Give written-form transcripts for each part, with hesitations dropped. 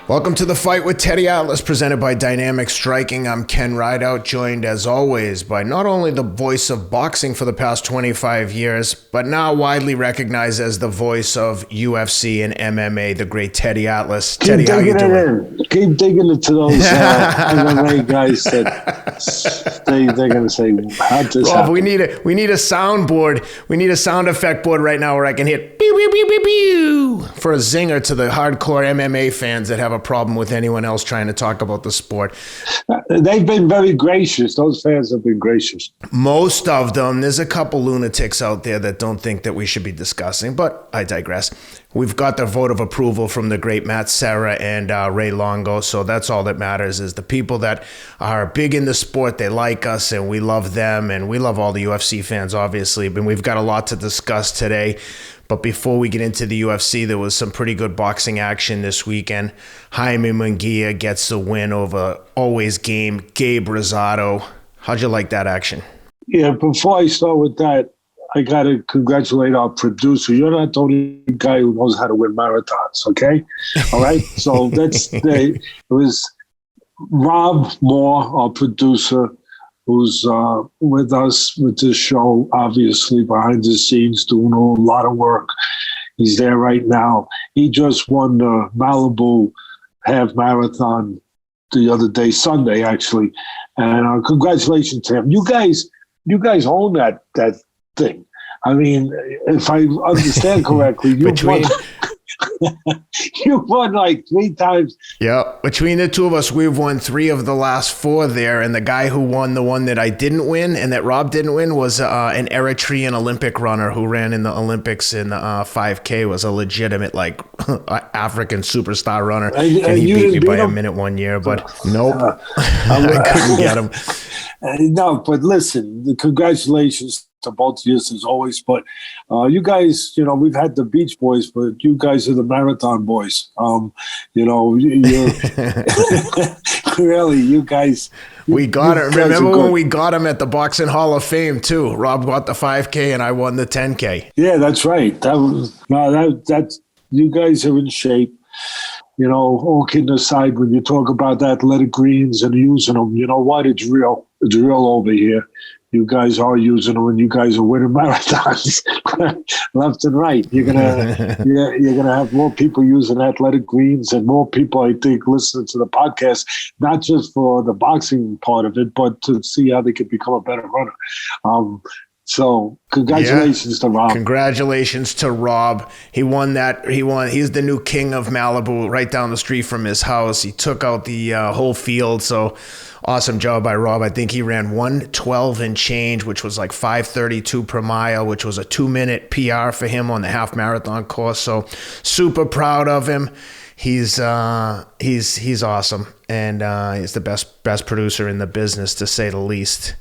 Welcome to The Fight with Teddy Atlas, presented by Dynamic Striking. I'm Ken Rideout, joined as always by not only the voice of boxing for the past 25 years, but now widely recognized as the voice of UFC and MMA, the great Teddy Atlas. Teddy, how you doing? Keep digging into those MMA guys that they're going to say, how'd this Rob, happen? we need a soundboard. We need a sound effect board right now where I can hit pew, pew, pew, pew, pew, for a zinger to the hardcore MMA fans that have a problem with anyone else trying to talk about the sport. They've been very gracious. Those fans have been gracious. Most of them. There's a couple lunatics out there that don't think that we should be discussing, but I digress. We've got the vote of approval from the great Matt Serra and Ray Longo, so that's all that matters is the people that are big in the sport, they like us, and we love them, and we love all the UFC fans, obviously, but we've got a lot to discuss today. But before we get into the UFC, there was some pretty good boxing action this weekend. Jaime Munguia gets the win over always game Gabe Rosado. How'd you like that action? Yeah, before I start with that, I got to congratulate our producer. You're not the only guy who knows how to win marathons, okay? All right? So it was Rob Moore, our producer, who's with us with this show, obviously, behind the scenes, doing a lot of work. He's there right now. He just won the Malibu half marathon the other day, Sunday, actually. And congratulations to him. You guys own that thing. I mean, if I understand correctly, you won like 3 times. Yeah, between the two of us, we've won 3 of the last 4 there. And the guy who won the one that I didn't win and that Rob didn't win was an Eritrean Olympic runner who ran in the Olympics in 5K, was a legitimate like African superstar runner. And he beat me by a minute one year, but nope, I couldn't get him. No, but listen, congratulations to both of you as always. But you guys, we've had the Beach Boys, but you guys are the Marathon Boys. You're really, you guys. We got it. Remember when we got him at the Boxing Hall of Fame too? Rob got the 5K and I won the 10K. Yeah, that's right. That's you guys are in shape. All kidding aside, when you talk about the athletic greens and using them, you know what? It's real. It's real over here. You guys are using them, and you guys are winning marathons left and right. You're gonna have more people using athletic greens, and more people, I think, listening to the podcast, not just for the boxing part of it, but to see how they could become a better runner. So congratulations to Rob. Congratulations to Rob. He won that. He's the new king of Malibu right down the street from his house. He took out the whole field. So awesome job by Rob. I think he ran 1:12 and change, which was like 5:32 per mile, which was a 2-minute PR for him on the half marathon course. So super proud of him. He's awesome. And he's the best producer in the business, to say the least.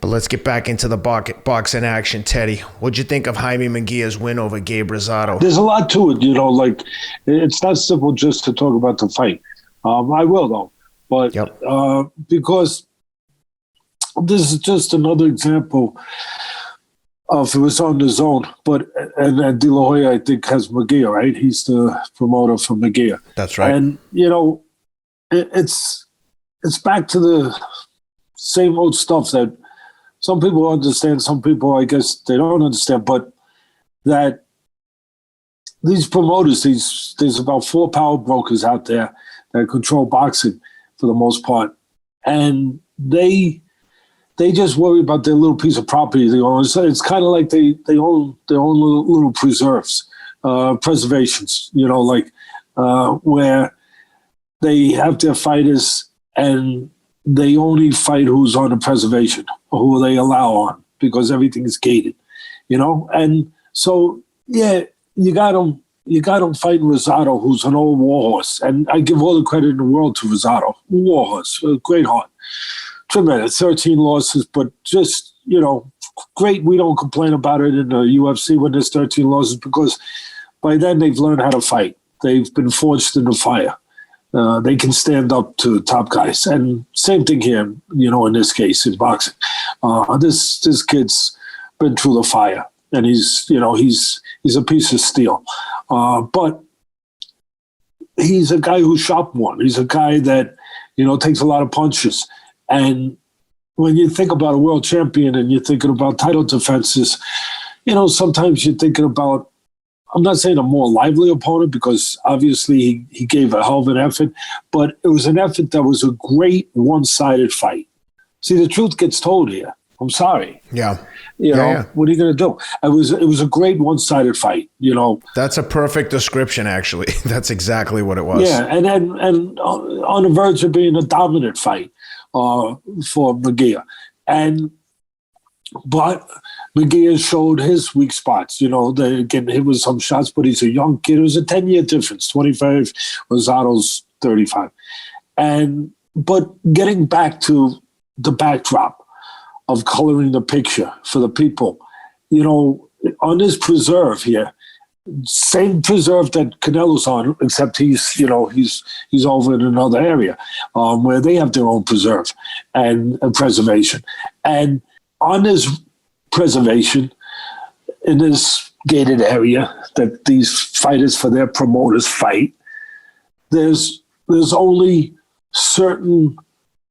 But let's get back into the boxing action, Teddy. What'd you think of Jaime Munguia's win over Gabe Rosado? There's a lot to it, like it's not simple just to talk about the fight. I will though, but yep. Because this is just another example of it was on the zone. But and De La Hoya, I think, has Munguia, right? He's the promoter for Munguia. That's right. And it's back to the same old stuff that some people understand, some people, I guess, they don't understand, but that these promoters, there's about 4 power brokers out there that control boxing for the most part. And they just worry about their little piece of property they own. So it's kind of like they own their own little preservations, where they have their fighters and they only fight who's on the preservation or who they allow on, because everything is gated, And so, yeah, you got him fighting Rosado, who's an old warhorse. And I give all the credit in the world to Rosado. Warhorse, a great heart. Tremendous, 13 losses, but just, great. We don't complain about it in the UFC when there's 13 losses, because by then they've learned how to fight. They've been forged in the fire. They can stand up to top guys. And same thing here, in this case, in boxing. This kid's been through the fire, and he's a piece of steel. But he's a guy who's sharp one. He's a guy that, takes a lot of punches. And when you think about a world champion and you're thinking about title defenses, sometimes you're thinking about, I'm not saying a more lively opponent because obviously he gave a hell of an effort, but it was an effort that was a great one-sided fight. See, the truth gets told here. I'm sorry. Yeah. What are you going to do? It was a great one-sided fight, That's a perfect description, actually. That's exactly what it was. Yeah, and on the verge of being a dominant fight for Munguia. But Munguia showed his weak spots. They get hit with some shots, but he's a young kid. It was a 10-year difference, 25, Rosado's 35. But getting back to the backdrop of coloring the picture for the people, on this preserve here, same preserve that Canelo's on, except he's over in another area where they have their own preserve and preservation. And on this preservation, in this gated area that these fighters for their promoters fight, there's only certain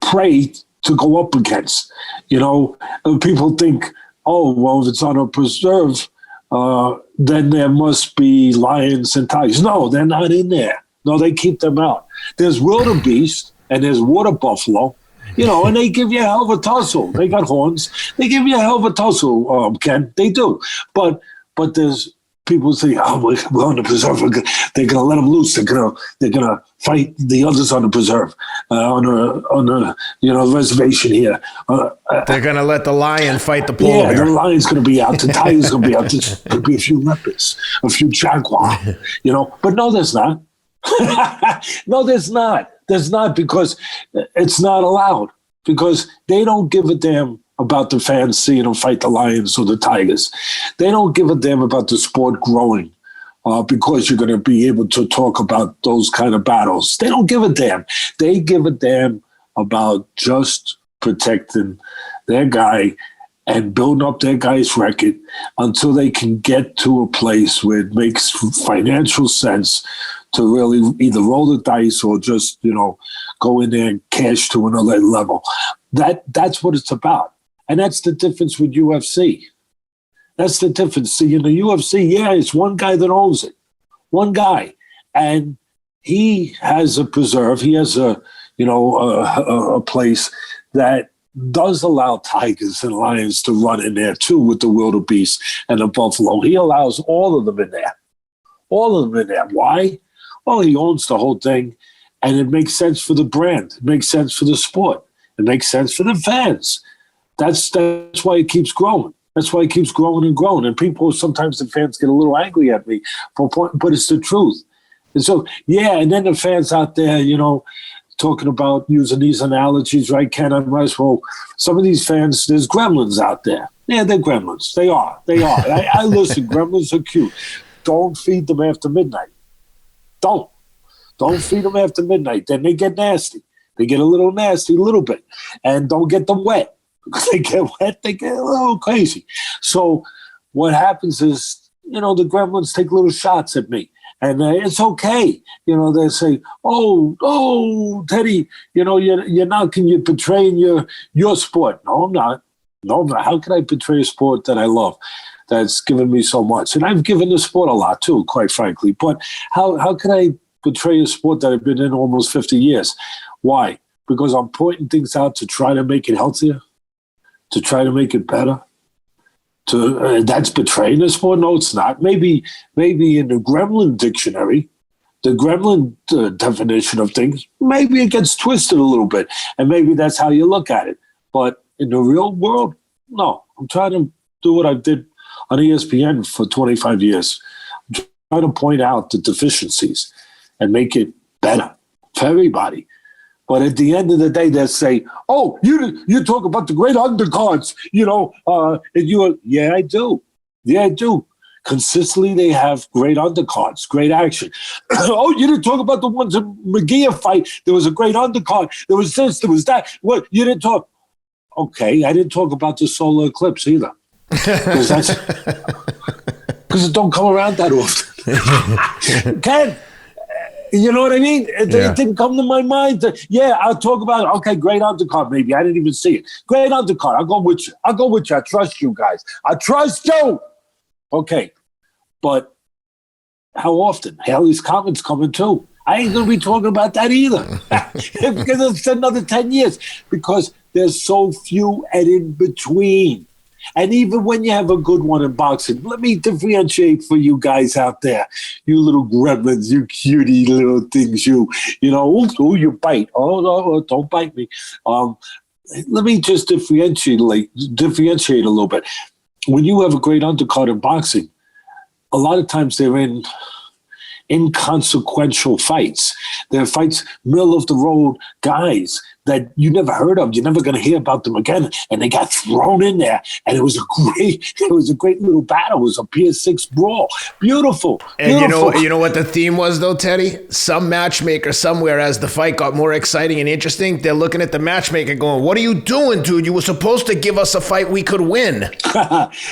prey to go up against. People think, oh, well, if it's on a preserve, then there must be lions and tigers. No, they're not in there. No, they keep them out. There's wildebeest and there's water buffalo, and they give you a hell of a tussle. They got horns. They give you a hell of a tussle, Ken. They do. But there's people say, oh, we're on the preserve. They're going to let them loose. They're going to fight the others on the preserve, on the reservation here. They're going to let the lion fight the polar bear. Yeah, the lion's going to be out. The tiger's going to be out. There's going to be a few leopards, a few jaguar, But no, there's not. No, there's not. There's not, because it's not allowed, because they don't give a damn about the fans seeing them fight the lions or the tigers. They don't give a damn about the sport growing because you're going to be able to talk about those kind of battles. They don't give a damn. They give a damn about just protecting their guy and building up their guy's record until they can get to a place where it makes financial sense to really either roll the dice or just, go in there and cash to another level. That's what it's about. And that's the difference with UFC. That's the difference. See, in the UFC, it's one guy that owns it. One guy. And he has a preserve. He has a place that does allow tigers and lions to run in there too, with the wildebeest and the buffalo. He allows all of them in there. All of them in there. Why? Well, he owns the whole thing, and it makes sense for the brand. It makes sense for the sport. It makes sense for the fans. That's why it keeps growing. That's why it keeps growing and growing. And people, sometimes the fans get a little angry at me for point, but it's the truth. And so, and then the fans out there, talking about using these analogies, right, Ken and Rice? Well, some of these fans, there's gremlins out there. Yeah, they're gremlins. They are. I listen, gremlins are cute. Don't feed them after midnight. Don't feed them after midnight. Then they get nasty. They get a little nasty, a little bit. And don't get them wet. Because they get wet, they get a little crazy. So what happens is, the gremlins take little shots at me. And it's okay. They say, oh, Teddy, you're knocking, you're betraying your sport. No, I'm not. How can I betray a sport that I love, that's given me so much? And I've given the sport a lot too, quite frankly. But how can I betray a sport that I've been in almost 50 years? Why? Because I'm pointing things out to try to make it healthier, to try to make it better. That's betraying the sport? No, it's not. Maybe in the Gremlin dictionary, the Gremlin definition of things, maybe it gets twisted a little bit, and maybe that's how you look at it. But in the real world, no. I'm trying to do what I did on ESPN for 25 years. I'm trying to point out the deficiencies and make it better for everybody. But at the end of the day, they'll say, oh, you talk about the great undercards, and yeah, I do. Yeah, I do. Consistently, they have great undercards, great action. Oh, you didn't talk about the ones in Munguia fight. There was a great undercard. There was this, there was that. What? You didn't talk. Okay, I didn't talk about the solar eclipse either. Because it don't come around that often. Ken, You know what I mean? It didn't come to my mind. I'll talk about it. Okay, great undercard. Maybe I didn't even see it. Great undercard. I'll go with you. I trust you guys. I trust you. Okay, but how often? Haley's Comet's coming too. I ain't gonna be talking about that either because it's another 10 years because there's so few and in between. And even when you have a good one in boxing, let me differentiate for you guys out there, you little gremlins, you cutie little things, you you bite. Oh, no, don't bite me. Let me just differentiate a little bit. When you have a great undercard in boxing, a lot of times they're in inconsequential fights. They're fights, middle of the road guys that you never heard of. You're never going to hear about them again. And they got thrown in there. And it was a great little battle. It was a Pier 6 brawl. Beautiful. And you know what the theme was though, Teddy? Some matchmaker somewhere, as the fight got more exciting and interesting, they're looking at the matchmaker going, "What are you doing, dude? You were supposed to give us a fight we could win."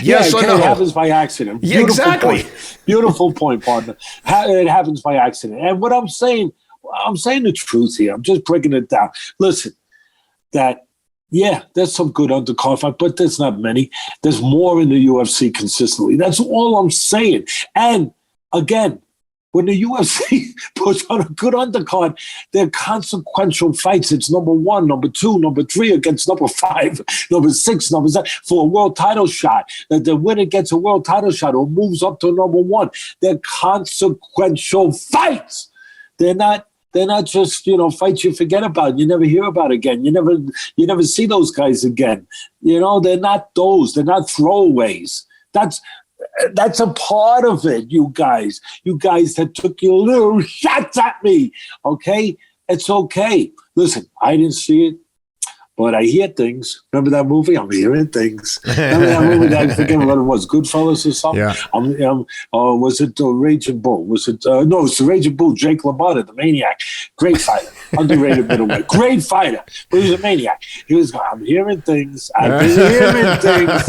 Yes or no? It happens by accident. Yeah, exactly. Beautiful point, partner. It happens by accident. And what I'm saying the truth here. I'm just breaking it down. Listen, there's some good undercard fight, but there's not many. There's more in the UFC consistently. That's all I'm saying. And again, when the UFC puts on a good undercard, they're consequential fights. It's number 1, number 2, number 3 against number 5, number 6, number 7 for a world title shot. That the winner gets a world title shot or moves up to number 1. They're consequential fights. They're not just, fights you forget about. You never hear about again. You never see those guys again. They're not those. They're not throwaways. That's a part of it, you guys. You guys that took your little shots at me, okay? It's okay. Listen, I didn't see it, but I hear things. Remember that movie? I'm hearing things. Remember that movie? I forget what it was. Goodfellas or something? Yeah. Was it Raging Bull? Was it? No, it's the Raging Bull, Jake LaMotta, the Maniac. Great fighter. Underrated middleweight. Great fighter. But he was a maniac. He was going, I'm hearing things. I've been hearing things.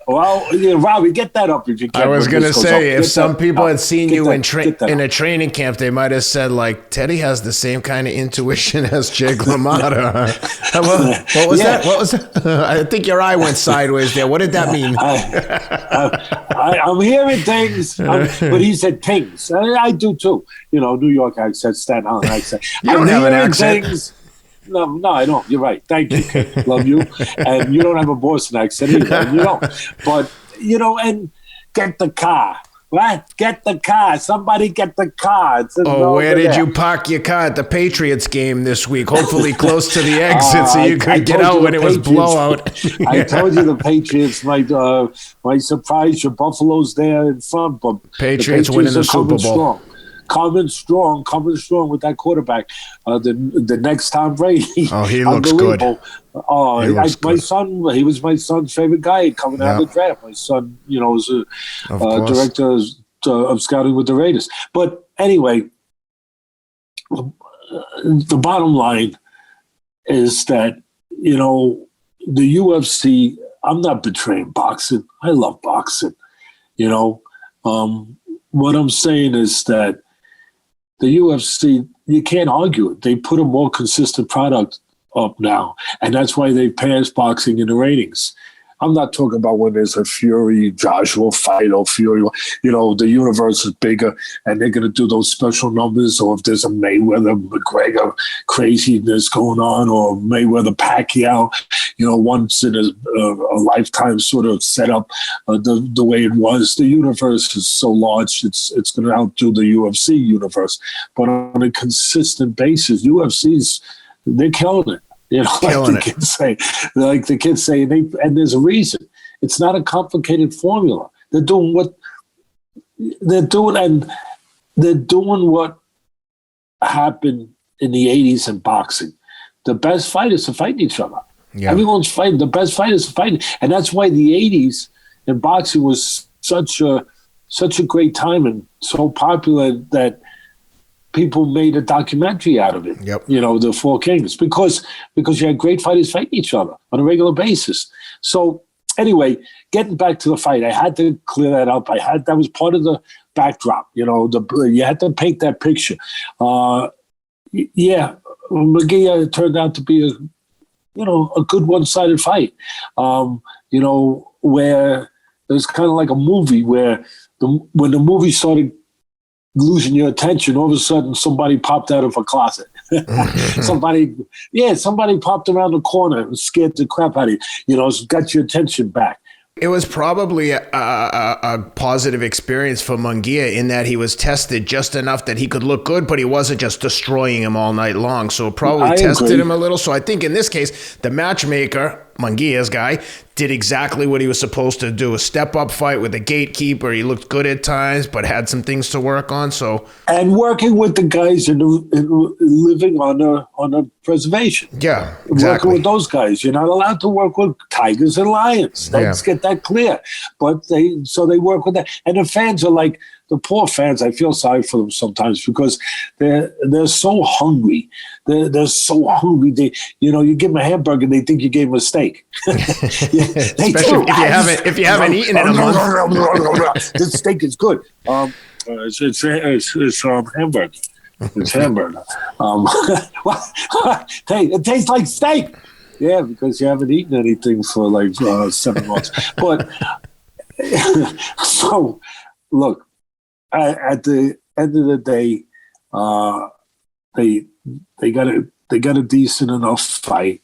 Well, Robbie, get that up if you can. I was going to say, if some people had seen you in a training camp, they might have said, like, Teddy has the same kind of intuition as Jake LaMotta. What was that? What was that? I think your eye went sideways there. What did that mean? I'm hearing things, but he said things. I do too. New York accent, Staten Island accent. You don't have an accent. Things. No, I don't. You're right. Thank you, Kate. Love you. And you don't have a Boston accent either. You don't. But, and get the car. What? Get the car. Somebody get the car. Where did you park your car at the Patriots game this week? Hopefully close to the exit so you could get out when it was blowout. I told you the Patriots might surprise you. Buffalo's there in front, but Patriots winning the Super Bowl. Strong. Coming strong with that quarterback. The next Tom Brady. Oh, he looks good. My son, he was my son's favorite guy coming out of the draft. My son, was a director of scouting with the Raiders. But anyway, the bottom line is that, the UFC, I'm not betraying boxing. I love boxing. What I'm saying is that the UFC, you can't argue it. They put a more consistent product up now, and that's why they passed boxing in the ratings. I'm not talking about when there's a Fury, Joshua fight or Fury, the universe is bigger and they're going to do those special numbers, or if there's a Mayweather-McGregor craziness going on, or Mayweather-Pacquiao, once in a lifetime sort of setup, the way it was. The universe is so large, it's going to outdo the UFC universe. But on a consistent basis, UFC's, they're killing it. Like the kids say, and there's a reason. It's not a complicated formula. They're doing what happened in the 80s in boxing. The best fighters are fighting each other. Yeah. Everyone's fighting. The best fighters are fighting. And that's why the 80s in boxing was such a great time and so popular that people made a documentary out of it. Yep. The Four Kings, because you had great fighters fighting each other on a regular basis. So anyway, getting back to the fight, I had to clear that up. That was part of backdrop. You had to paint that picture. Yeah, Munguia turned out to be a good one-sided fight. Where it was kind of like a movie where when the movie started losing your attention, all of a sudden somebody popped out of a closet. somebody popped around the corner and scared the crap out of you. Got your attention back. It was probably a positive experience for Munguia in that he was tested just enough that he could look good, but he wasn't just destroying him all night long. So it probably tested him a little. So I think in this case, the matchmaker, Munguia's guy, did exactly what he was supposed to do. A step-up fight with the gatekeeper. He looked good at times, but had some things to work on. And working with the guys in living on a preservation. Yeah, exactly. Working with those guys. You're not allowed to work with tigers and lions. Let's get that clear. But they work with that. And the fans are like, the poor fans, I feel sorry for them sometimes because they're so hungry. They're so hungry. You give them a hamburger, they think you gave them a steak. Especially if you haven't eaten in a month. This steak is good. It's hamburger. It's hamburger. Hey, it tastes like steak. Yeah, because you haven't eaten anything for like 7 months. But so look. At the end of the day, they got a decent enough fight.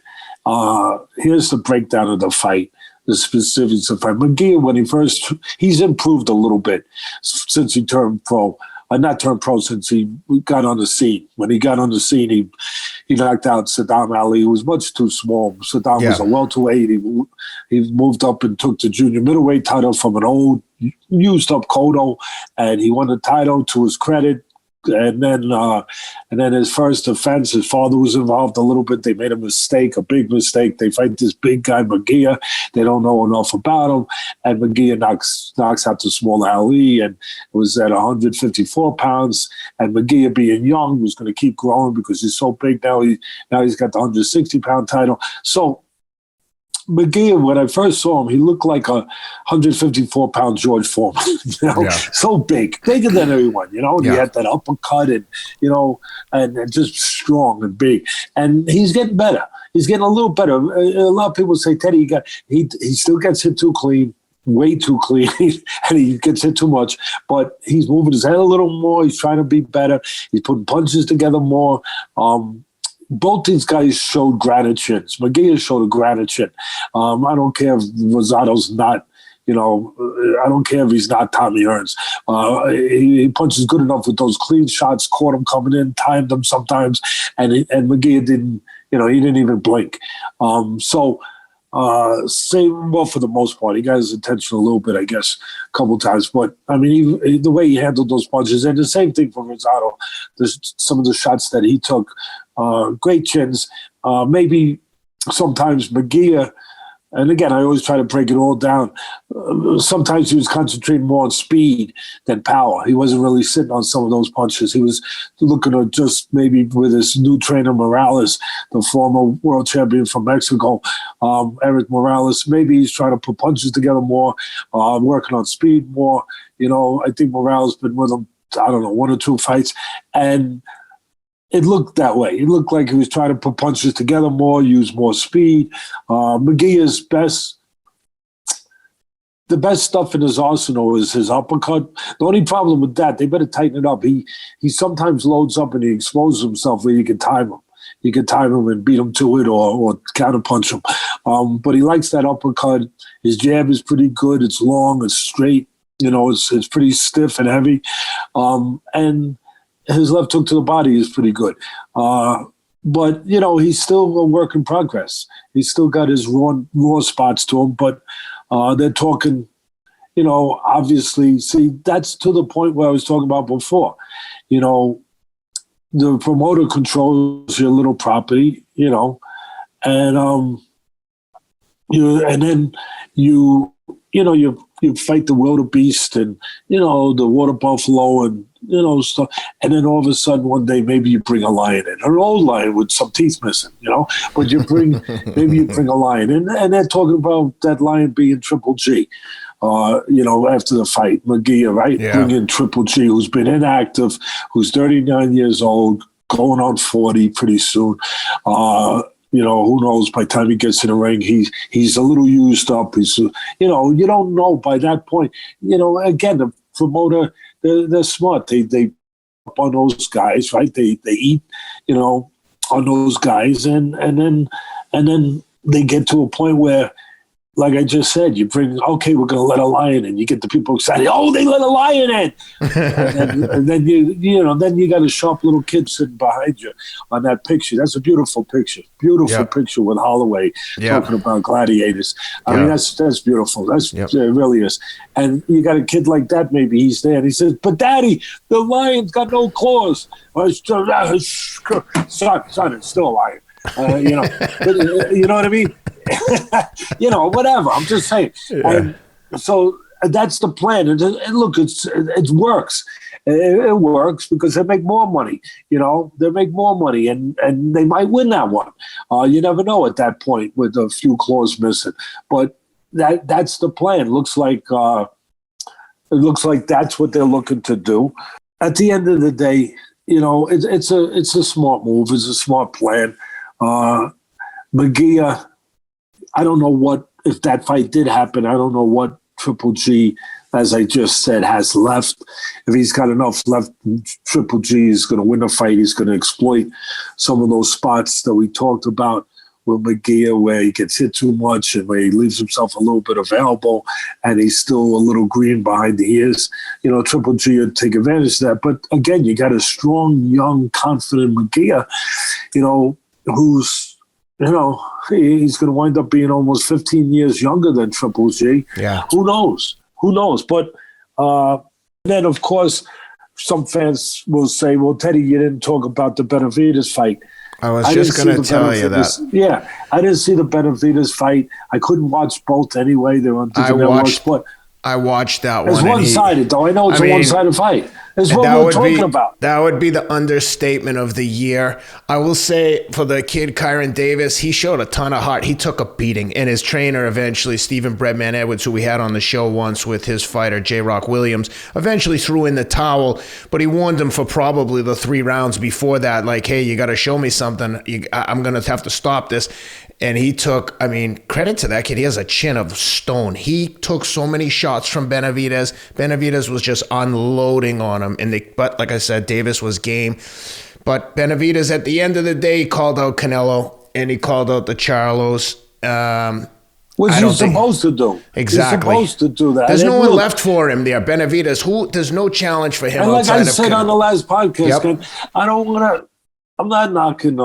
Here's the breakdown of the fight, the specifics of the fight. Munguia, when he's improved a little bit since he turned pro. Not turned pro, since he got on the scene. When he got on the scene, he knocked out Saddam Ali, who was much too small. Saddam was a welterweight. He moved up and took the junior middleweight title from an old, used-up Cotto, and he won the title to his credit. And then his first offense, his father was involved a little bit. They made a big mistake. They fight this big guy, Munguia. They don't know enough about him. And Munguia knocks out the smaller Ali, and it was at 154 pounds. And Munguia, being young, was going to keep growing because he's so big now. He's got the 160-pound title. So Munguia, when I first saw him, he looked like a 154-pound George Foreman. So bigger than everyone. And he had that uppercut, and and just strong and big. And he's getting better. He's getting a little better. A lot of people say, Teddy, he still gets hit too clean, way too clean, and he gets hit too much. But he's moving his head a little more. He's trying to be better. He's putting punches together more. Both these guys showed granite chins. Munguia showed a granite chin. I don't care if Rosado's not, I don't care if he's not Tommy Hearns. He punches good enough with those clean shots, caught him coming in, timed them sometimes, and Munguia didn't, he didn't even blink. Same, well, for the most part. He got his attention a little bit, I guess, a couple times. But, I mean, the way he handled those punches, and the same thing for Rosado, some of the shots that he took, great chins. Maybe sometimes Munguia, and again, I always try to break it all down. Sometimes he was concentrating more on speed than power. He wasn't really sitting on some of those punches. He was looking to just maybe with his new trainer, Morales, the former world champion from Mexico, Eric Morales, maybe he's trying to put punches together more, working on speed more. I think Morales been with him, I don't know, 1 or 2 fights. And it looked that way. It looked like he was trying to put punches together more, use more speed. Munguia's the best stuff in his arsenal is his uppercut. The only problem with that, they better tighten it up. He sometimes loads up and he exposes himself where you can time him. You can time him and beat him to it or counterpunch him. But he likes that uppercut. His jab is pretty good. It's long, it's straight. It's pretty stiff and heavy. And his left hook to the body is pretty good. But, he's still a work in progress. He's still got his raw spots to him, but they're talking, obviously, see, that's to the point where I was talking about before. The promoter controls your little property, and then you fight the wildebeest and, the water buffalo and, stuff. And then all of a sudden one day, maybe you bring a lion in, an old lion with some teeth missing, but maybe you bring a lion in, and they're talking about that lion being Triple G. after the fight, Munguia, right? Yeah. Bring in Triple G, who's been inactive, who's 39 years old, going on 40 pretty soon. Who knows? By the time he gets in the ring, he's a little used up. He's, you don't know by that point. Again, the promoter, they're smart. They up on those guys, right? They eat, on those guys, and then they get to a point where, like I just said, we're going to let a lion in. You get the people excited. Oh, they let a lion in. and then you got a sharp little kid sitting behind you on that picture. That's a beautiful picture. Beautiful picture with Holloway talking about gladiators. I mean, that's beautiful. It really is. And you got a kid like that, maybe he's there, and he says, "But Daddy, the lion's got no claws." Son, it's still a lion. But, you know what I mean? Whatever. I'm just saying. Yeah. And so that's the plan. And look, it works. It works because they make more money. They make more money, and they might win that one. You never know at that point with a few claws missing. But that's the plan. Looks like that's what they're looking to do. At the end of the day, it's a smart move. It's a smart plan. Munguia, I don't know if that fight did happen. I don't know what Triple G, as I just said, has left. If he's got enough left, Triple G is going to win the fight. He's going to exploit some of those spots that we talked about with Munguia, where he gets hit too much and where he leaves himself a little bit available and he's still a little green behind the ears. Triple G would take advantage of that. But again, you got a strong, young, confident Munguia, who's, he's going to wind up being almost 15 years younger than Triple G. Yeah. Who knows? But then, of course, some fans will say, well, Teddy, you didn't talk about the Benavidez fight. I was just going to tell you that. Yeah, I didn't see the Benavidez fight. I couldn't watch both anyway. They were on different networks. But I watched that one. It's one-sided, though. I know it's a one-sided fight. That's what we're talking about. That would be the understatement of the year. I will say for the kid, Kyron Davis, he showed a ton of heart. He took a beating. And his trainer eventually, Stephen Breadman Edwards, who we had on the show once with his fighter, J. Rock Williams, eventually threw in the towel. But he warned him for probably the 3 rounds before that, like, hey, you got to show me something. I'm going to have to stop this. And he took, credit to that kid. He has a chin of stone. He took so many shots from Benavidez. Benavidez was just unloading on him. But like I said, Davis was game. But Benavidez, at the end of the day, called out Canelo and he called out the Charlos. Which he's supposed to do. Exactly. He's supposed to do that. There's no one left for him there. Benavidez, there's no challenge for him. And like I said Canelo. On the last podcast, I'm not knocking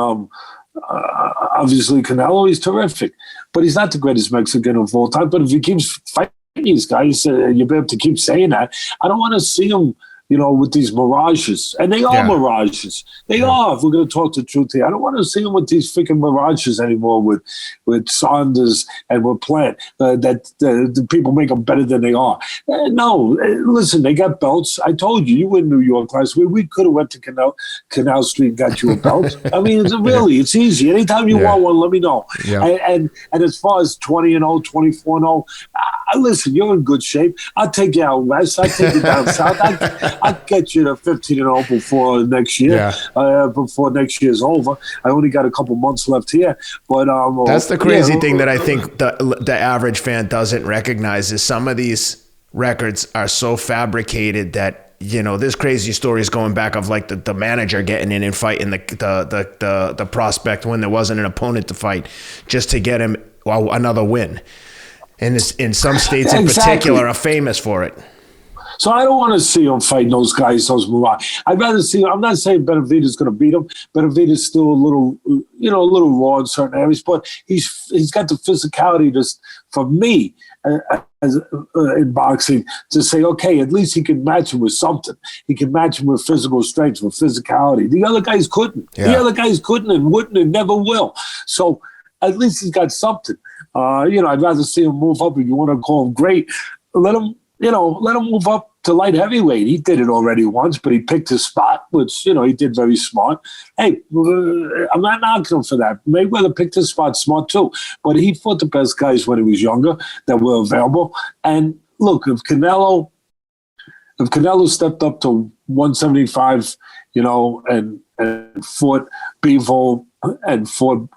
obviously Canelo. He's terrific, but he's not the greatest Mexican of all time. But if he keeps fighting these guys, you have to keep saying that. I don't want to see him, with these mirages. And they are mirages. They are, if we're going to talk the truth here. I don't want to see him with these freaking mirages anymore with Saunders and with Plant, that the people make them better than they are. No, listen, they got belts. I told you were in New York last week. We could have went to Canal Street and got you a belt. It's easy. Anytime you want one, let me know. Yeah. And as far as 20-0, 24-0, listen, you're in good shape. I'll take you out west. I'll take you down south. I'll get you to 15-0 before next year. Before next year's over. I only got a couple months left here. But that's the crazy thing that I think the average fan doesn't recognize is some of these records are so fabricated that there's crazy stories going back of like the manager getting in and fighting the prospect when there wasn't an opponent to fight just to get him another win. And in some states in particular are famous for it. So I don't want to see him fighting those guys, those Muay. I'd rather see. I'm not saying Benavidez is going to beat him. Benavidez is still a little raw in certain areas, but he's got the physicality for me in boxing to say, okay, at least he can match him with something. He can match him with physical strength, with physicality. The other guys couldn't. Yeah. The other guys couldn't and wouldn't and never will. So at least he's got something. I'd rather see him move up. If you want to call him great, let him move up to light heavyweight. He did it already once, but he picked his spot, which, he did very smart. Hey, I'm not knocking him for that. Mayweather picked his spot smart too, but he fought the best guys when he was younger that were available. And look, if Canelo stepped up to 175, and fought Bevo and fought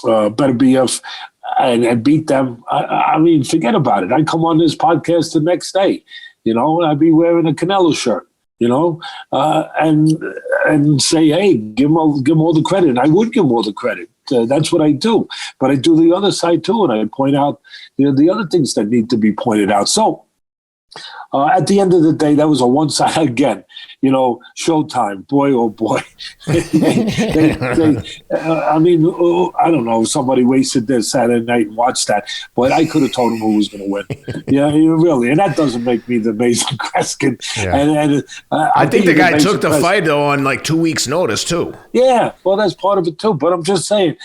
Benavidez and beat them, I mean, forget about it. I'd come on this podcast the next day, I'd be wearing a Canelo shirt, and say, hey, give him all the credit. And I would give him all the credit. That's what I do. But I do the other side too, and I point out, the other things that need to be pointed out. So at the end of the day, that was a one-side again. Showtime, boy, oh boy. I don't know. Somebody wasted their Saturday night and watched that, but I could have told him who was going to win. Yeah, really. And that doesn't make me the Mason Kreskin. Yeah. And I think the guy took the fight, though, on like 2 weeks' notice, too. Yeah, well, that's part of it, too. But I'm just saying,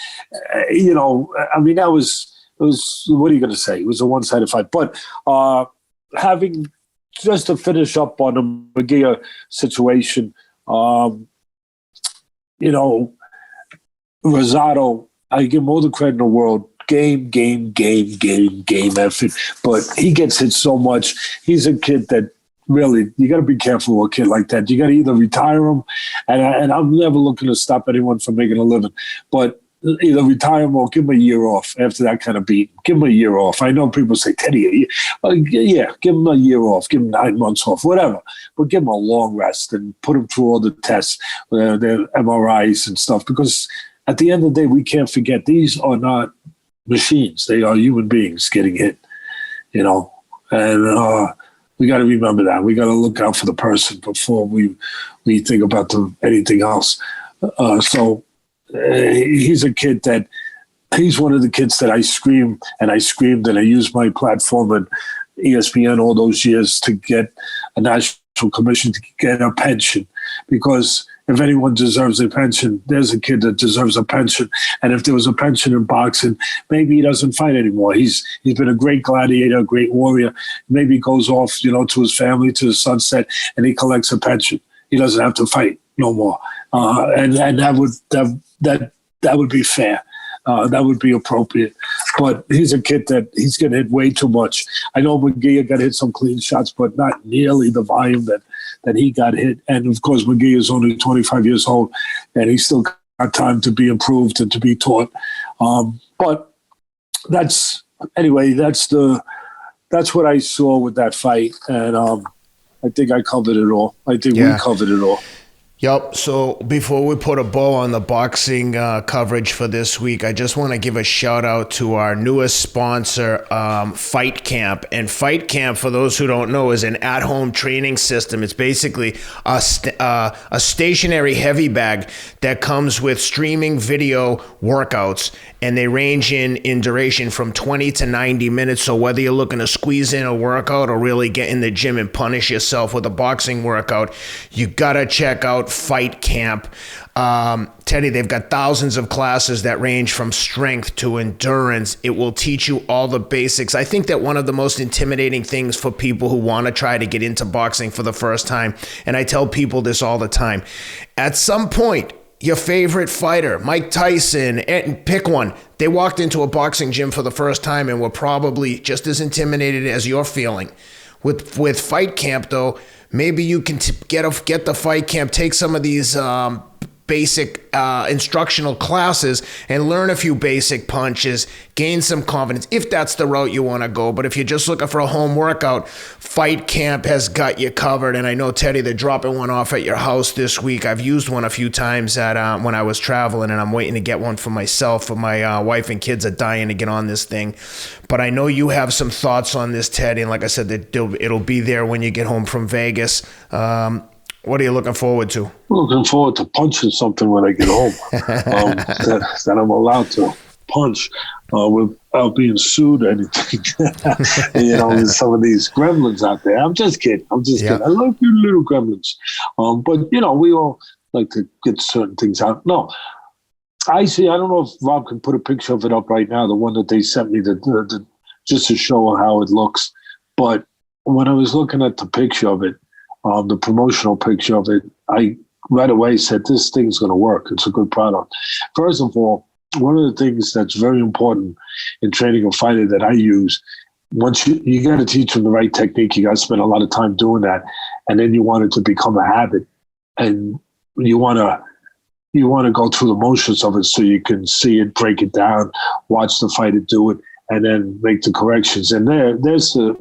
that was what are you going to say? It was a one-sided fight. But having just to finish up on the Munguia situation, Rosado, I give him all the credit in the world. Game effort. But he gets hit so much. He's a kid that really, you got to be careful with a kid like that. You got to either retire him, and I'm never looking to stop anyone from making a living, but either retire him or give him a year off after that kind of beat. Give him a year off. I know people say, Teddy, yeah, give him a year off. Give him 9 months off, whatever. But give him a long rest and put him through all the tests, the MRIs and stuff. Because at the end of the day, we can't forget, these are not machines. They are human beings getting hit, And we got to remember that. We got to look out for the person before we think about anything else. He's a kid that he's one of the kids that I screamed and I used my platform at ESPN all those years to get a national commission to get a pension, because if anyone deserves a pension, there's a kid that deserves a pension. And if there was a pension in boxing, maybe he doesn't fight anymore. He's been a great gladiator, a great warrior. Maybe he goes off, to his family, to his sunset, and he collects a pension. He doesn't have to fight no more. And that would be fair. That would be appropriate. But he's a kid that he's getting hit way too much. I know Munguia got hit some clean shots, but not nearly the volume that he got hit. And of course, Munguia is only 25 years old, and he's still got time to be improved and to be taught. But that's what I saw with that fight, and I think I covered it all. I think we covered it all. Yep. So before we put a bow on the boxing coverage for this week, I just want to give a shout out to our newest sponsor, Fight Camp. And Fight Camp, for those who don't know, is an at-home training system. It's basically a stationary heavy bag that comes with streaming video workouts, and they range in duration from 20 to 90 minutes. So whether you're looking to squeeze in a workout or really get in the gym and punish yourself with a boxing workout, you got to check out Fight Camp. Teddy, they've got thousands of classes that range from strength to endurance. It will teach you all the basics. I think that one of the most intimidating things for people who want to try to get into boxing for the first time, and I tell people this all the time, at some point, your favorite fighter, Mike Tyson, pick one, they walked into a boxing gym for the first time and were probably just as intimidated as you're feeling. With Fight Camp, though, maybe you can get the Fight Camp, take some of these basic instructional classes and learn a few basic punches, gain some confidence, if that's the route you want to go. But if you're just looking for a home workout, Fight Camp has got you covered. And I know, Teddy, they're dropping one off at your house this week. I've used one a few times when I was traveling, and I'm waiting to get one for myself. For my wife and kids are dying to get on this thing. But I know you have some thoughts on this, Teddy. And like I said, it'll be there when you get home from Vegas. What are you looking forward to? Looking forward to punching something when I get home that I'm allowed to punch without being sued or anything. There's some of these gremlins out there. I'm just kidding. I love you little gremlins. But, we all like to get certain things out. No, I don't know if Rob can put a picture of it up right now, the one that they sent me, just to show how it looks. But when I was looking at the picture of it, the promotional picture of it, I right away said, this thing's going to work. It's a good product. First of all, one of the things that's very important in training a fighter that I use once you got to teach them the right technique. You got to spend a lot of time doing that, and then you want it to become a habit, and you want to go through the motions of it so you can see it, break it down, watch the fighter do it, and then make the corrections. And there's the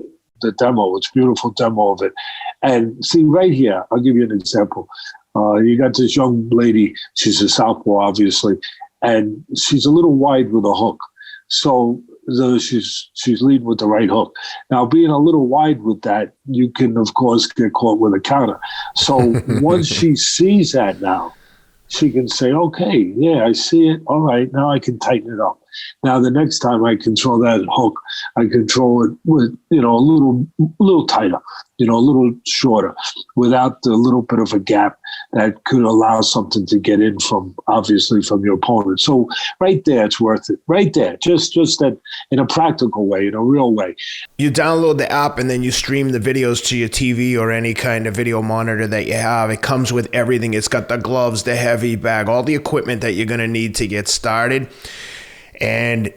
demo. It's a beautiful demo of it. And see, right here, I'll give you an example. You got this young lady. She's a southpaw, obviously, and she's a little wide with a hook. So she's leading with the right hook. Now, being a little wide with that, you can, of course, get caught with a counter. So once she sees that now, she can say, okay, yeah, I see it. All right, now I can tighten it up. Now, the next time I control that hook, I control it with, a little tighter, a little shorter, without the little bit of a gap that could allow something to get in obviously from your opponent. So right there, it's worth it. Right there, just that in a practical way, in a real way. You download the app and then you stream the videos to your TV or any kind of video monitor that you have. It comes with everything. It's got the gloves, the heavy bag, all the equipment that you're going to need to get started. And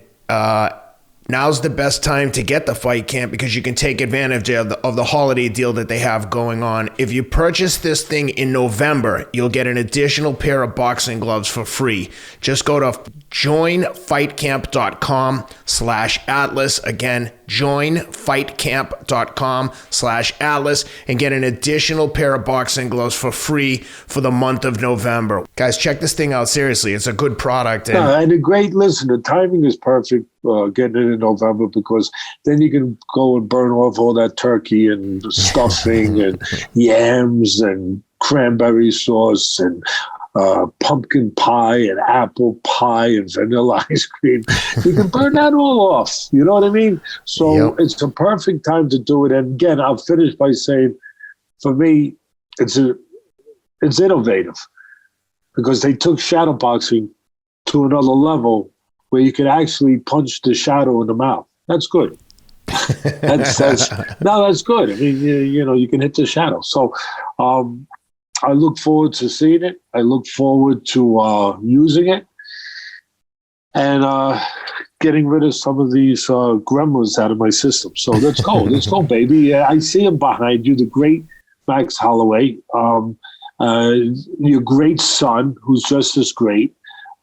now's the best time to get the Fight Camp because you can take advantage of the holiday deal that they have going on. If you purchase this thing in November, you'll get an additional pair of boxing gloves for free. Just go to joinfightcamp.com/Atlas. Again, joinfightcamp.com/Atlas and get an additional pair of boxing gloves for free for the month of November. Guys, check this thing out. Seriously, it's a good product. And the timing is perfect getting it in November because then you can go and burn off all that turkey and stuffing and yams and cranberry sauce and pumpkin pie and apple pie and vanilla ice cream. You can burn that all off. You know what I mean? So It's a perfect time to do it. And again, I'll finish by saying, for me, it's innovative because they took shadow boxing to another level where you could actually punch the shadow in the mouth. That's good. That's good. I mean, you can hit the shadow. So, I look forward to seeing it. I look forward to using it and getting rid of some of these gremlins out of my system. So let's go. Let's go, baby. I see him behind you, the great Max Holloway, your great son, who's just as great.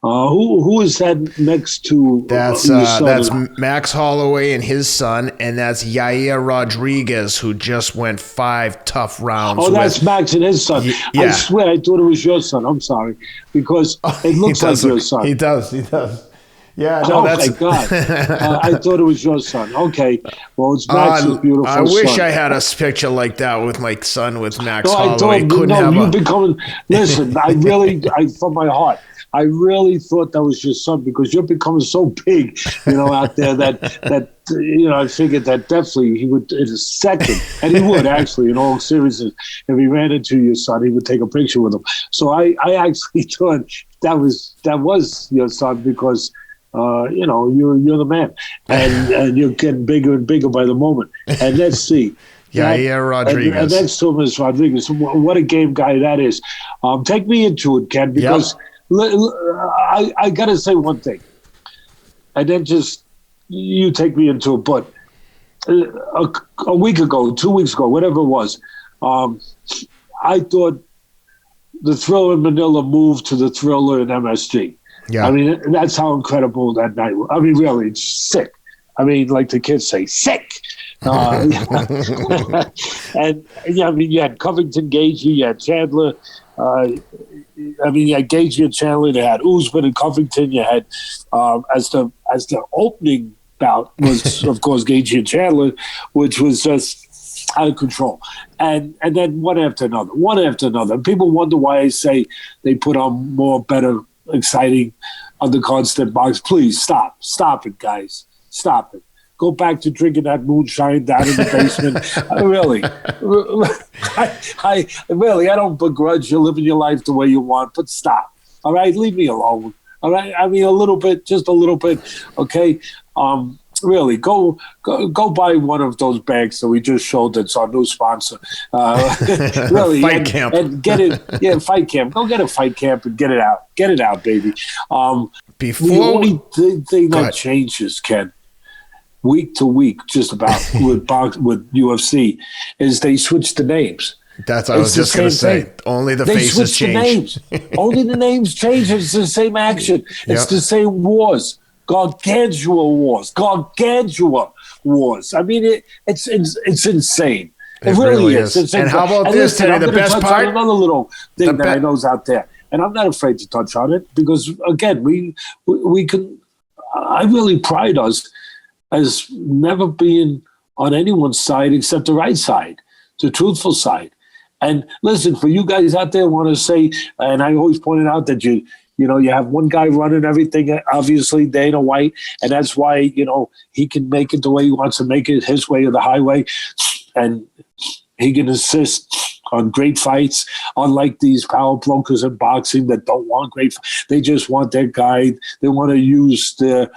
Who is that next to? That's Max Holloway and his son, and that's Yair Rodriguez, who just went 5 tough rounds. Oh, that's Max and his son. Yeah. I swear, I thought it was your son. I'm sorry, because it looks like your son. He does. Yeah, no, my God. I thought it was your son. Okay, well, it's Max's beautiful son. I wish I had a picture like that with my son, with Max Holloway. Listen, from my heart, I really thought that was your son because you're becoming so big, out there that I figured that definitely he would in a second, and he would actually, in all seriousness, if he ran into your son, he would take a picture with him. So I actually thought that was your son because you're the man, and you're getting bigger and bigger by the moment. And let's see. Yair Rodriguez. And next to him is Rodriguez. What a game guy that is. Take me into it, Ken, because I got to say one thing. And then just you take me into it. But a week ago, 2 weeks ago, whatever it was, I thought the Thriller in Manila moved to the Thriller in MSG. Yeah. I mean, that's how incredible that night was. I mean, really, it's sick. I mean, like the kids say, sick. And you had Covington, Gagey, you had Chandler. You had Gagey and Chandler. They had Usman and Covington. You had as the opening bout was, of course, Gagey and Chandler, which was just out of control. And then one after another. People wonder why I say they put on more better, exciting undercards than box. Please stop it, guys. Stop it. Go back to drinking that moonshine down in the basement. I don't begrudge you living your life the way you want, but stop. All right, leave me alone. All right, I mean just a little bit. Okay, really, go buy one of those bags that we just showed. That's our new sponsor. Really, Fight Camp, and get it. Yeah, Fight Camp. Go get a Fight Camp and get it out. Get it out, baby. The only thing that changes, Ken, week to week, just about with UFC, is they switch the names. That's what I was just going to say. Only the faces change. The names. Only the names change. It's the same action. It's the same wars. Gargantua wars. I mean, it's insane. It really is. And how about this, Teddy? The best part? Another little thing that I know is out there. And I'm not afraid to touch on it because, again, we can. I really pride us as never being on anyone's side except the right side, the truthful side. And listen, for you guys out there want to say, and I always pointed out that you have one guy running everything, obviously Dana White, and that's why, he can make it the way he wants to make it, his way or the highway, and he can assist on great fights, unlike these power brokers in boxing that don't want great fights. They just want their guy. They want to use their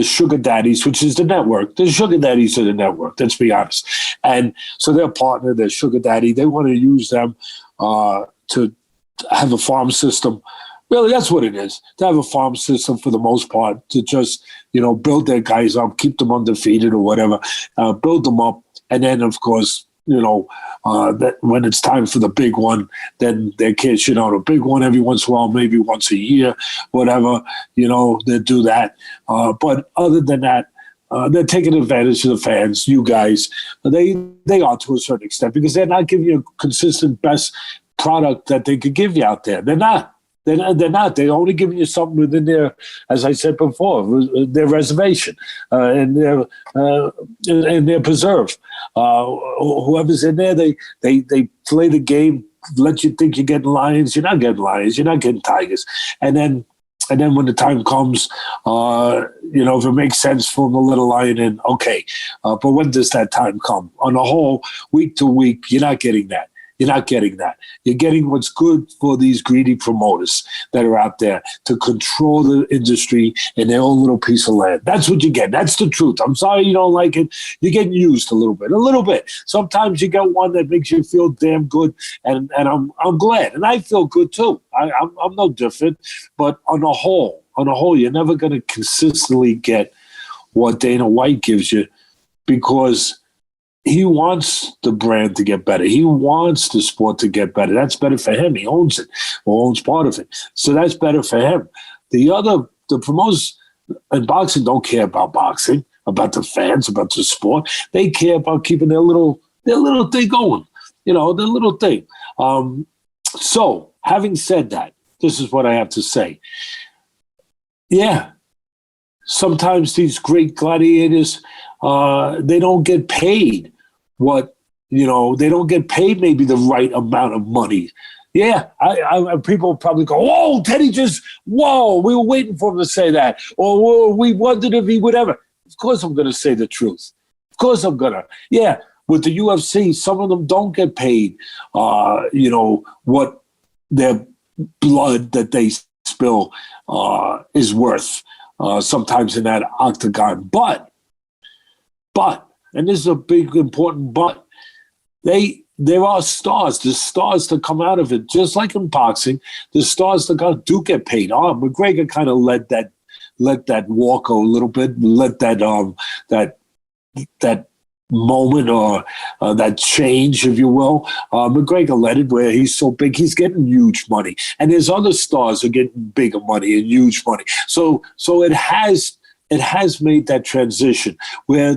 sugar daddies, which is the network. The sugar daddies are the network, let's be honest. And so their partner, their sugar daddy, they want to use them to have a farm system. Really, that's what it is, to have a farm system for the most part, to just, build their guys up, keep them undefeated or whatever, build them up. And then, of course, that when it's time for the big one, then they catch, the big one every once in a while, maybe once a year, whatever, they do that. But other than that, they're taking advantage of the fans, you guys. They are to a certain extent because they're not giving you a consistent best product that they could give you out there. They're not. They're not. They're only giving you something within their, as I said before, their reservation and their preserve. Whoever's in there, they play the game, let you think you're getting lions. You're not getting lions. You're not getting tigers. And then when the time comes, if it makes sense for them to let a lion in, okay. But when does that time come? On the whole, week to week, you're not getting that. You're not getting that. You're getting what's good for these greedy promoters that are out there to control the industry in their own little piece of land. That's what you get. That's the truth. I'm sorry you don't like it. You're getting used a little bit. Sometimes you get one that makes you feel damn good, and I'm glad, and I feel good too. I'm no different. But on the whole, you're never going to consistently get what Dana White gives you because he wants the brand to get better. He wants the sport to get better. That's better for him. He owns it or owns part of it. So that's better for him. The promoters in boxing don't care about boxing, about the fans, about the sport. They care about keeping their little thing going, their little thing. So having said that, this is what I have to say. Yeah, sometimes these great gladiators, they don't get paid they don't get paid maybe the right amount of money. Yeah, I people probably go, whoa, Teddy we were waiting for him to say that. Or we wondered if he would ever. Of course I'm going to say the truth. Of course I'm going to. Yeah, with the UFC, some of them don't get paid, what their blood that they spill is worth sometimes in that octagon. But, and this is a big, important but, there are stars. There's stars that come out of it, just like in boxing. The stars that do get paid. McGregor kind of let that walk a little bit, let that moment or that change, if you will. McGregor let it where he's so big, he's getting huge money. And there's other stars who are getting bigger money and huge money. So it has made that transition where,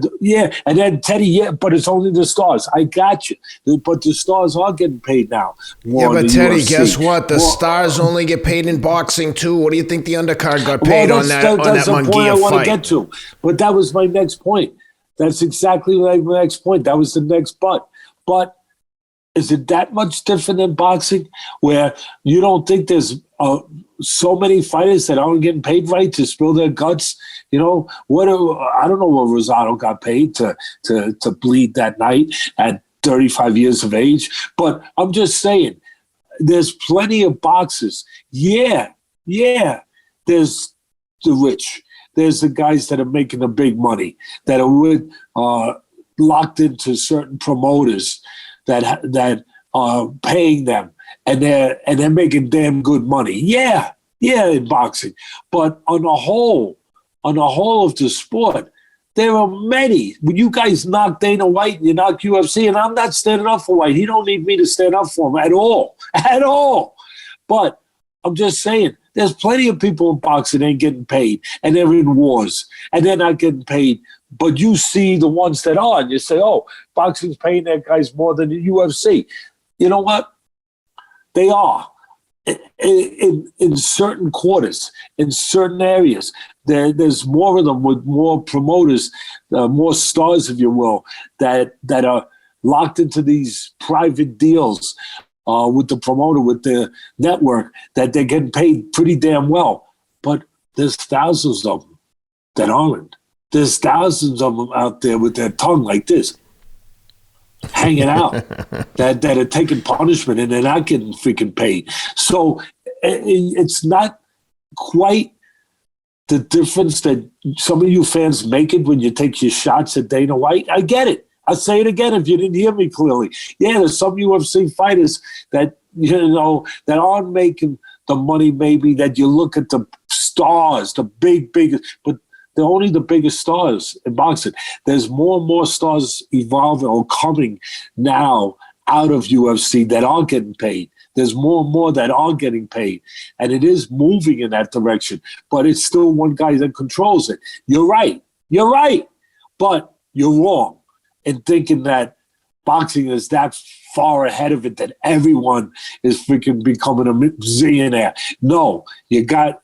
and then Teddy, but it's only the stars. I got you. But the stars are getting paid now. But Teddy, guess what? The stars only get paid in boxing too. What do you think the undercard got paid on that Munguia fight? That's the point I want to get to. But that was my next point. That's exactly my next point. That was the next but. But is it that much different than boxing where you don't think there's so many fighters that aren't getting paid right to spill their guts? I don't know what Rosado got paid to bleed that night at 35 years of age. But I'm just saying, there's plenty of boxers. Yeah. There's the rich. There's the guys that are making the big money, that are locked into certain promoters that are paying them, and they're making damn good money. Yeah, in boxing. But on the whole of the sport, There are many. When you guys knock Dana White and you knock UFC, and I'm not standing up for White. He don't need me to stand up for him at all. At all. But I'm just saying, there's plenty of people in boxing that ain't getting paid, and they're in wars, and they're not getting paid. But you see the ones that are, and you say, oh, boxing's paying their guys more than the UFC. You know what? They are. In certain quarters, in certain areas, there's more of them with more promoters, more stars, if you will, that are locked into these private deals with the promoter, with the network, that they're getting paid pretty damn well. But there's thousands of them that aren't. There's thousands of them out there with their tongue like this, hanging out, that are taking punishment and they're not getting freaking paid. So it's not quite the difference that some of you fans make it when you take your shots at Dana White. I get it. I'll say it again if you didn't hear me clearly. Yeah, there's some UFC fighters that, that aren't making the money maybe that you look at the stars, the biggest, but they're only the biggest stars in boxing. There's more and more stars evolving or coming now out of UFC that are getting paid. There's more and more that are getting paid. And it is moving in that direction. But it's still one guy that controls it. You're right. You're right. But you're wrong in thinking that boxing is that far ahead of it that everyone is freaking becoming a zillionaire. No, you got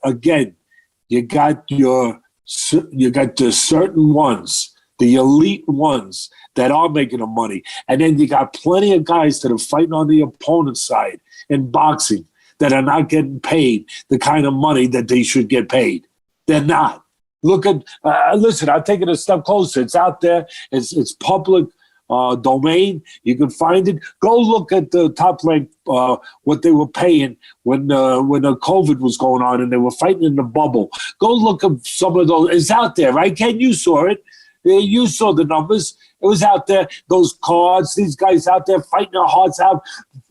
the certain ones, the elite ones that are making the money. And then you got plenty of guys that are fighting on the opponent's side in boxing that are not getting paid the kind of money that they should get paid. They're not. Look at, listen, I'll take it a step closer. It's out there. It's public domain. You can find it. Go look at the top rank, what they were paying when the COVID was going on and they were fighting in the bubble. Go look at some of those. It's out there, right, Ken? You saw it. You saw the numbers. It was out there. Those cards, these guys out there fighting their hearts out,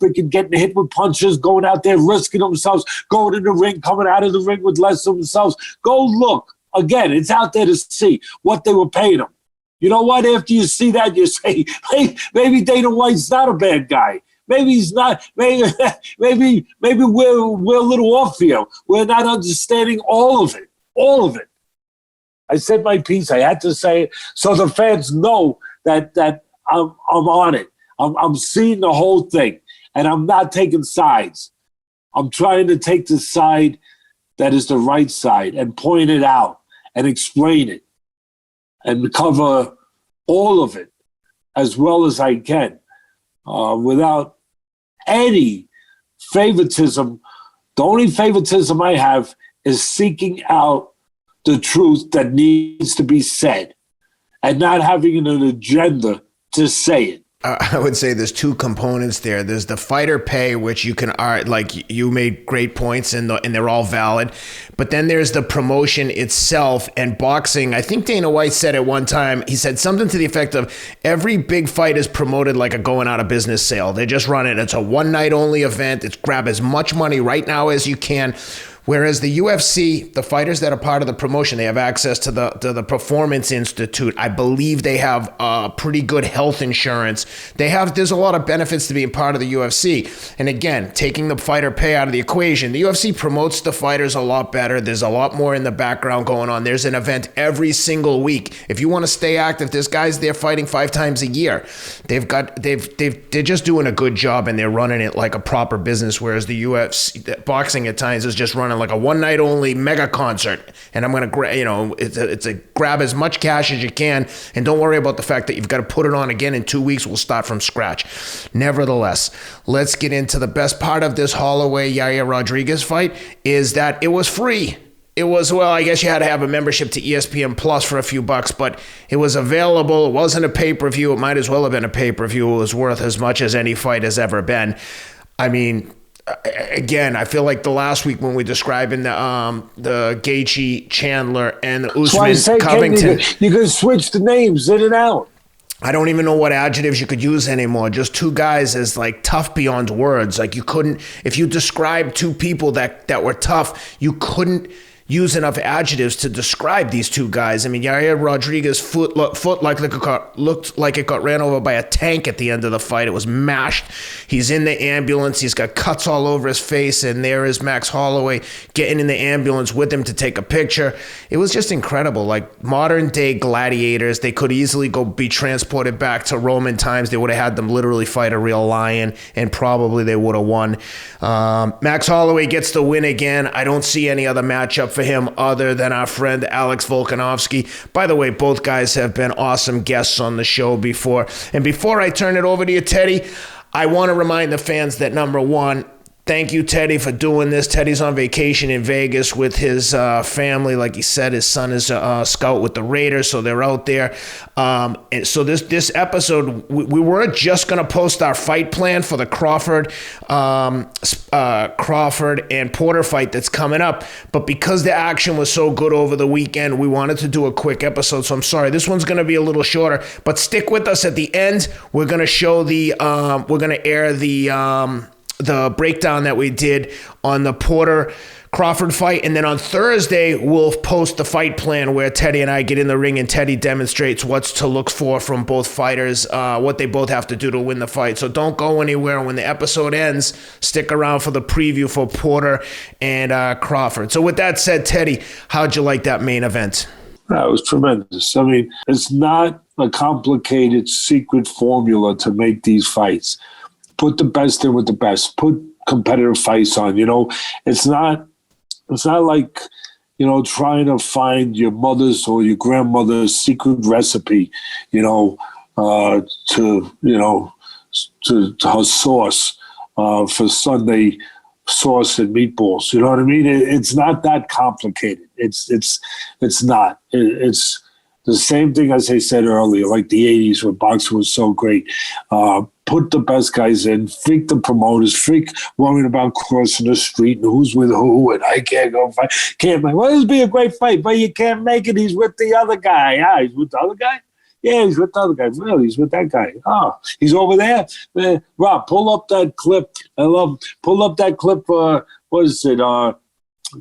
freaking getting hit with punches, going out there risking themselves, going in the ring, coming out of the ring with less of themselves. Go look. Again, it's out there to see what they were paying them. You know what? After you see that, you say, hey, maybe Dana White's not a bad guy. Maybe he's not. Maybe we're a little off here. We're not understanding all of it. All of it. I said my piece. I had to say it so the fans know that I'm on it. I'm seeing the whole thing, and I'm not taking sides. I'm trying to take the side that is the right side and point it out and explain it and cover all of it as well as I can without any favoritism. The only favoritism I have is seeking out the truth that needs to be said and not having an agenda to say it. I would say there's two components there. There's the fighter pay, which you can, like you made great points and they're all valid. But then there's the promotion itself and boxing. I think Dana White said at one time, he said something to the effect of every big fight is promoted like a going out of business sale. They just run it. It's a one night only event. It's grab as much money right now as you can. Whereas the UFC, the fighters that are part of the promotion, they have access to the Performance Institute. I believe they have pretty good health insurance. There's a lot of benefits to being part of the UFC. And again, taking the fighter pay out of the equation, the UFC promotes the fighters a lot better. There's a lot more in the background going on. There's an event every single week. If you want to stay active, there's guys there fighting 5 times a year. They're just doing a good job and they're running it like a proper business. Whereas the UFC, boxing at times is just running like a one night only mega concert, and I'm gonna it's a grab as much cash as you can, and don't worry about the fact that you've got to put it on again in 2 weeks. We'll start from scratch. Nevertheless, let's get into the best part of this Holloway Yair Rodriguez fight is that it was free. It was, well, I guess you had to have a membership to ESPN Plus for a few bucks, but it was available. It wasn't a pay-per-view. It might as well have been a pay-per-view. It was worth as much as any fight has ever been. I mean, again, I feel like the last week when we describing the Gaethje, Chandler, and the Usman Covington, you can switch the names in and out. I don't even know what adjectives you could use anymore. Just two guys as like tough beyond words. Like you couldn't, if you described two people that were tough, you couldn't use enough adjectives to describe these two guys. I mean, Yair Rodriguez foot looked like it got ran over by a tank at the end of the fight. It was mashed. He's in the ambulance. He's got cuts all over his face, and there is Max Holloway getting in the ambulance with him to take a picture. It was just incredible. Like modern day gladiators, they could easily be transported back to Roman times. They would have had them literally fight a real lion, and probably they would have won. Max Holloway gets the win again. I don't see any other matchup for him other than our friend Alex Volkanovski. By the way, both guys have been awesome guests on the show before. And before I turn it over to you, Teddy, I want to remind the fans that, number one, thank you, Teddy, for doing this. Teddy's on vacation in Vegas with his family. Like he said, his son is a scout with the Raiders, so they're out there. And so this episode, we were just going to post our fight plan for the Crawford and Porter fight that's coming up. But because the action was so good over the weekend, we wanted to do a quick episode. So I'm sorry, this one's going to be a little shorter. But stick with us at the end. We're going to show we're going to air the breakdown that we did on the Porter Crawford fight, and then on Thursday we'll post the fight plan where Teddy and I get in the ring and Teddy demonstrates what's to look for from both fighters, what they both have to do to win the fight. So don't go anywhere. When the episode ends, stick around for the preview for Porter and Crawford. So with that said, Teddy, how'd you like that main event? That was tremendous. I mean, it's not a complicated secret formula to make these fights. Put the best in with the best. Put competitive fights on. It's not like, trying to find your mother's or your grandmother's secret recipe, to her sauce for Sunday sauce and meatballs. You know what I mean? It's not that complicated. It's not. It's the same thing as I said earlier, like the 80s when boxing was so great. Put the best guys in, freak the promoters, freak worrying about crossing the street and who's with who, and I can't go fight. Can't make. Well, this be a great fight, but you can't make it. He's with the other guy. He's with the other guy? Yeah, he's with the other guy. Really, he's with that guy. He's over there? Rob, pull up that clip. Pull up that clip, what is it,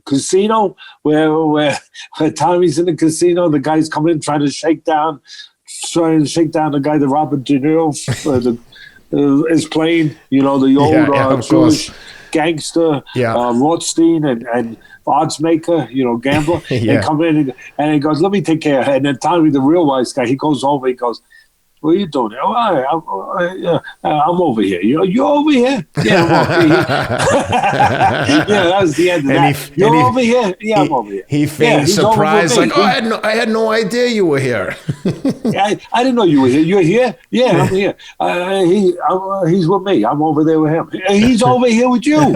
Casino, where Tommy's in the casino, the guy's coming in trying to shake down the guy that Robert De Niro is playing, the old Jewish gangster, Rothstein and odds maker, gambler. And come in and he goes, let me take care of it. And then Tommy, the real wise guy, he goes over, he goes, what are you doing? I'm over here. You're over here? Yeah, I'm over here. Yeah, that was the end of that. You're over here? Yeah, I'm over here. He feigned surprise, like, I had no idea you were here. I didn't know you were here. You're here? Yeah, I'm here. He's with me. I'm over there with him. He's over here with you.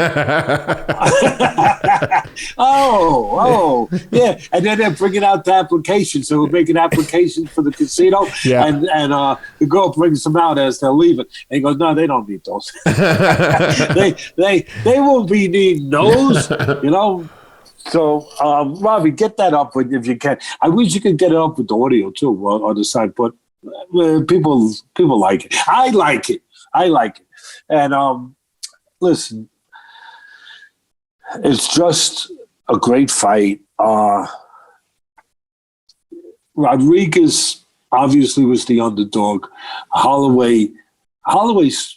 Yeah. And then they're bringing out the application. So we're making applications for the casino. Yeah. And the girl brings them out as they're leaving. And he goes, no, they don't need those. they won't be needing those, So, Robbie, get that up if you can. I wish you could get it up with the audio, too, on the side. But people like it. I like it. And listen, it's just a great fight. Rodriguez obviously was the underdog. Holloway,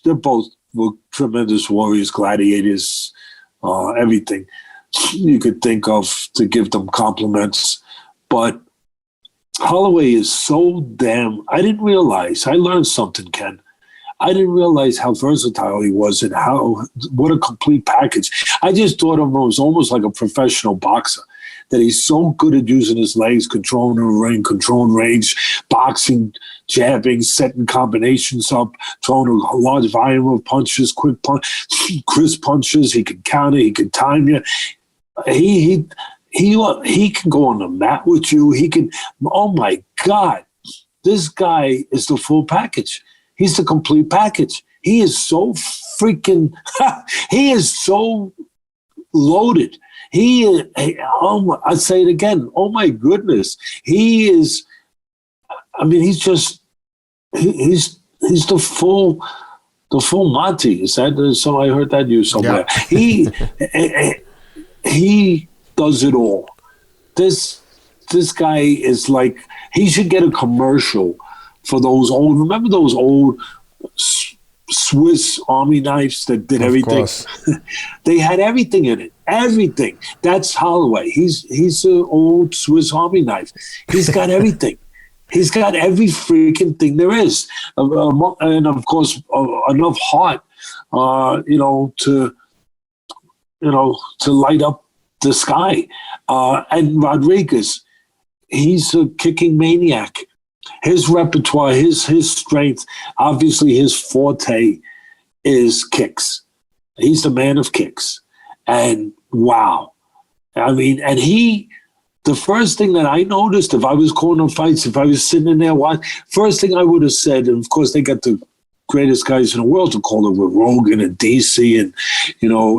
they both were tremendous warriors, gladiators, everything you could think of to give them compliments. But Holloway is so damn... I didn't realize. I learned something, Ken. I didn't realize how versatile he was and what a complete package. I just thought of him as almost like a professional boxer, that he's so good at using his legs, controlling the ring, controlling range, boxing, jabbing, setting combinations up, throwing a large volume of punches, crisp punches. He can counter, he can time you. He can go on the mat with you. He can, oh my God, this guy is the full package. He's the complete package. He is so freaking, he is so loaded. I'd say it again. Oh my goodness. He is, he's the full Monty. Is that, so I heard that used somewhere. Yeah. He does it all. this guy is like, he should get a commercial for those old. Remember those old Swiss Army knives that did everything? They had everything in it. Everything. That's Holloway. He's an old Swiss Army knife. He's got everything. He's got every freaking thing there is, and of course enough heart, to light up the sky. And Rodriguez, he's a kicking maniac. His repertoire, his strength, obviously his forte is kicks. He's the man of kicks, and wow, I mean, and the first thing that I noticed, if I was calling fights, if I was sitting in there watching, first thing I would have said, and of course they got the greatest guys in the world to call it with Rogan and DC and,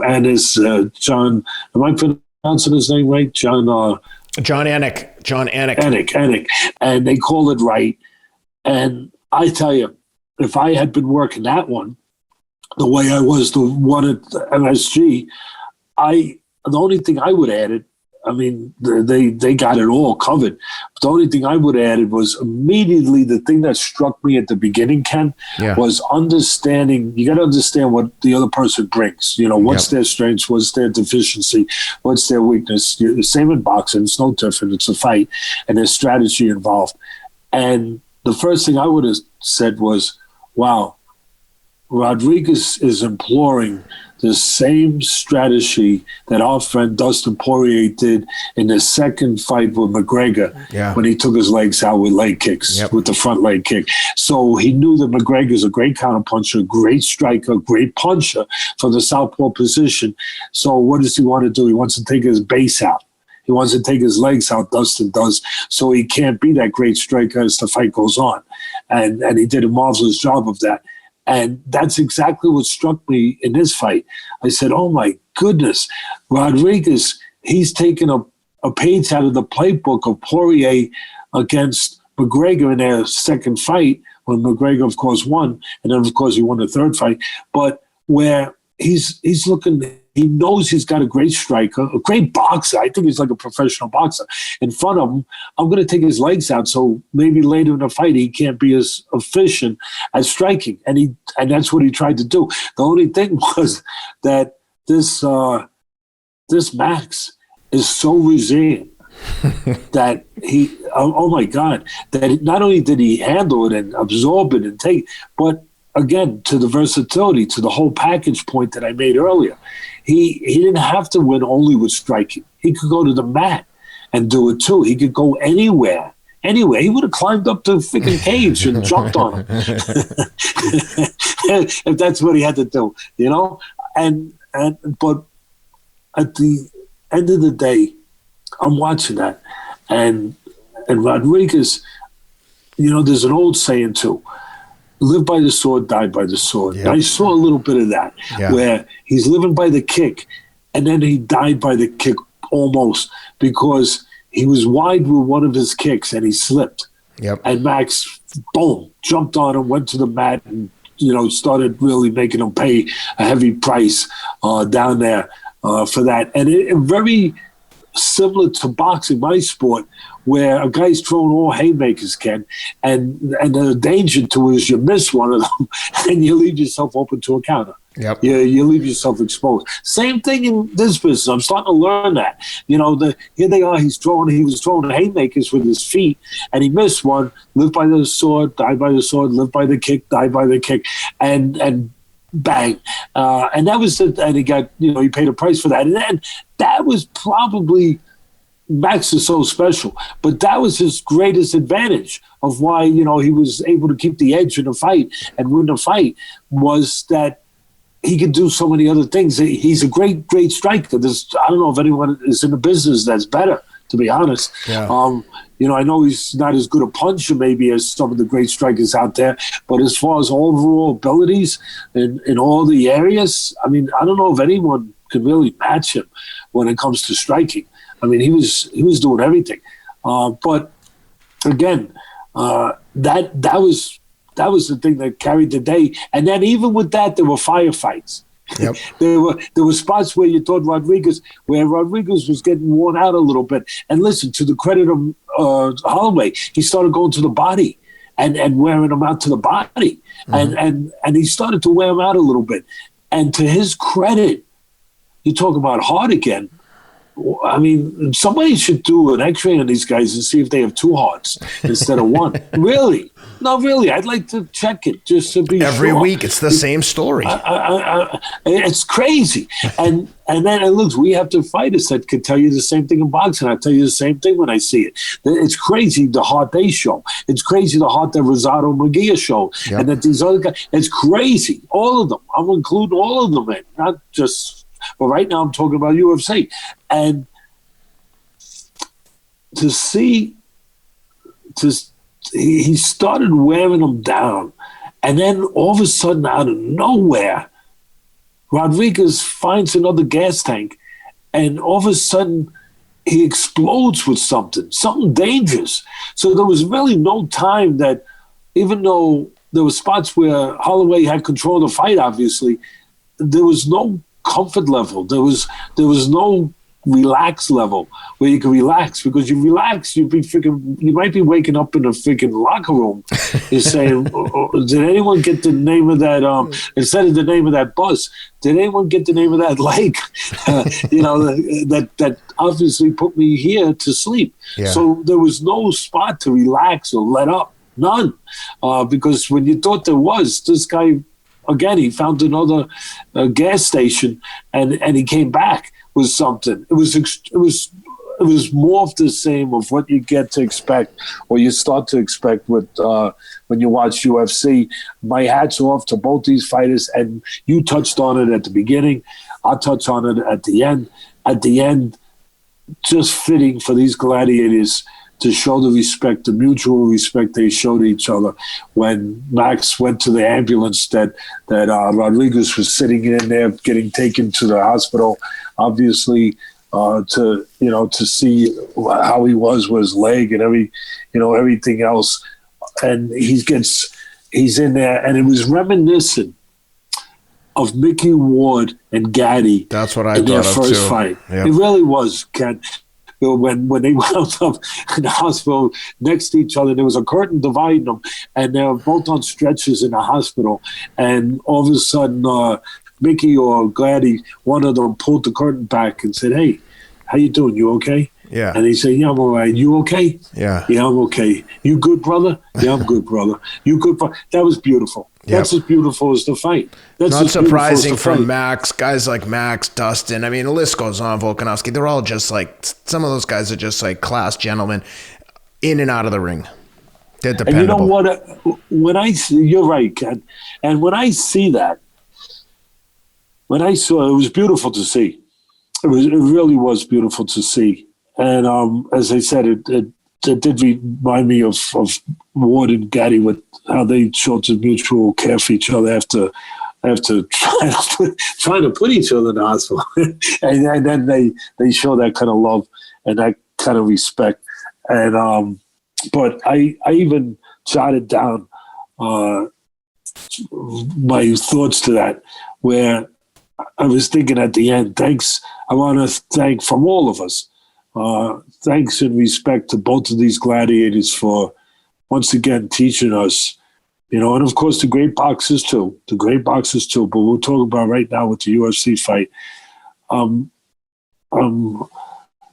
Annis, John, am I pronouncing his name right? John Anik. Anik. And they call it right. And I tell you, if I had been working that one, the way I was the one at MSG, the only thing I would add it, I mean, they got it all covered. But the only thing I would add it was immediately the thing that struck me at the beginning, Ken, was understanding. You got to understand what the other person brings. What's their strengths, what's their deficiency, what's their weakness. The same in boxing. It's no different. It's a fight, and there's strategy involved. And the first thing I would have said was, wow, Rodriguez is employing the same strategy that our friend Dustin Poirier did in the second fight with McGregor when he took his legs out with leg kicks, with the front leg kick. So he knew that McGregor's a great counterpuncher, great striker, great puncher from the southpaw position. So what does he want to do? He wants to take his base out. He wants to take his legs out, Dustin does, so he can't be that great striker as the fight goes on. And he did a marvelous job of that. And that's exactly what struck me in this fight. I said, oh, my goodness, Rodriguez, he's taken a page out of the playbook of Poirier against McGregor in their second fight, when McGregor, of course, won. And then, of course, he won the third fight. But where he's looking, he knows he's got a great striker, a great boxer. I think he's like a professional boxer. In front of him, I'm going to take his legs out, so maybe later in the fight he can't be as efficient as striking. And that's what he tried to do. The only thing was that this Max is so resilient that he, oh my God, that not only did he handle it and absorb it and take, but again, to the versatility, to the whole package point that I made earlier. He didn't have to win only with striking. He could go to the mat and do it too. He could go anywhere. He would have climbed up the freaking cage and jumped on him. If that's what he had to do, but at the end of the day, I'm watching that. And Rodriguez, there's an old saying too, live by the sword, die by the sword. Yep. I saw a little bit of that, where he's living by the kick, and then he died by the kick almost, because he was wide with one of his kicks and he slipped. Yep. And Max, boom, jumped on him, went to the mat, and started really making him pay a heavy price down there for that. And it very similar to boxing, my sport, where a guy's throwing all haymakers, Ken, and the danger to is you miss one of them and you leave yourself open to a counter. Yep. You leave yourself exposed. Same thing in this business. I'm starting to learn that. Here they are. He was throwing haymakers with his feet, and he missed one. Live by the sword, die by the sword. Live by the kick, die by the kick, and bang. And that was it. And he got, he paid a price for that. And that was probably, Max is so special, but that was his greatest advantage of why, he was able to keep the edge in the fight and win the fight, was that he could do so many other things. He's a great, great striker. I don't know if anyone is in the business that's better, to be honest. Yeah. I know he's not as good a puncher maybe as some of the great strikers out there, but as far as overall abilities in all the areas, I mean, I don't know if anyone could really match him when it comes to striking. I mean, he was doing everything. But again, that was the thing that carried the day. And then even with that, there were firefights. Yep. There were spots where you thought Rodriguez was getting worn out a little bit. And listen, to the credit of Holloway, he started going to the body and wearing him out to the body. And he started to wear him out a little bit. And to his credit, you talk about heart again. I mean, somebody should do an X-ray on these guys and see if they have two hearts instead of one. Really? No, really. I'd like to check it just to be Every sure. week, it's the same story. It's crazy. And then look, we have to fighters that could tell you the same thing in boxing. I tell you the same thing when I see it. It's crazy the heart they show. It's crazy the heart that Rosado and Munguia show. Yep. And that these other guys. It's crazy. All of them. I'm including all of them in, not just. But right now I'm talking about UFC. And to see, he started wearing them down. And then all of a sudden, out of nowhere, Rodriguez finds another gas tank. And all of a sudden, he explodes with something dangerous. So there was really no time that, even though there were spots where Holloway had control of the fight, obviously, there was no comfort level. There was no relaxed level where you can relax, because you relax, you might be waking up in a freaking locker room and saying, did anyone get the name of that instead of the name of that bus, did anyone get the name of that lake? That obviously put me here to sleep. Yeah. So there was no spot to relax or let up. None. Because when you thought there was, this guy, again, he found another gas station, and he came back with something. It was more of the same of what you get to expect, or you start to expect with when you watch UFC. My hats off to both these fighters, and you touched on it at the beginning. I'll touch on it at the end. At the end, just fitting for these gladiators to show the respect, the mutual respect they showed each other. When Max went to the ambulance that Rodriguez was sitting in there getting taken to the hospital, obviously to see how he was with his leg and everything else. And he's in there, and it was reminiscent of Mickey Ward and Gaddy. That's what I in their thought of first too. fight. Yep. It really was, Ken. When they wound up in the hospital next to each other, there was a curtain dividing them, and they were both on stretchers in the hospital. And all of a sudden, Mickey or Gladdy, one of them pulled the curtain back and said, "Hey, how you doing? You okay?" Yeah. And he said, "Yeah, I'm all right. You okay?" Yeah. "Yeah, I'm okay. You good, brother?" "Yeah, I'm good, brother." "You good, brother?" That was beautiful. Yep. That's as beautiful as the fight. That's Not as beautiful surprising as the from fight. Max, guys like Max, Dustin. I mean, the list goes on. Volkanovski. They're all just like, some of those guys are just like class gentlemen in and out of the ring. They're dependable. And you know what? When I see, you're right, Ken. And when I see that, when I saw it, it was beautiful to see. It really was beautiful to see. And as I said, it did remind me of Ward and Gaddy, with how they showed the mutual care for each other after trying to put each other in the hospital. and then they show that kind of love and that kind of respect. And but I even jotted down my thoughts to that, where I was thinking at the end, I want to thank, from all of us, thanks and respect to both of these gladiators for once again teaching us, and of course the great boxers too, but we'll talk about right now with the UFC fight,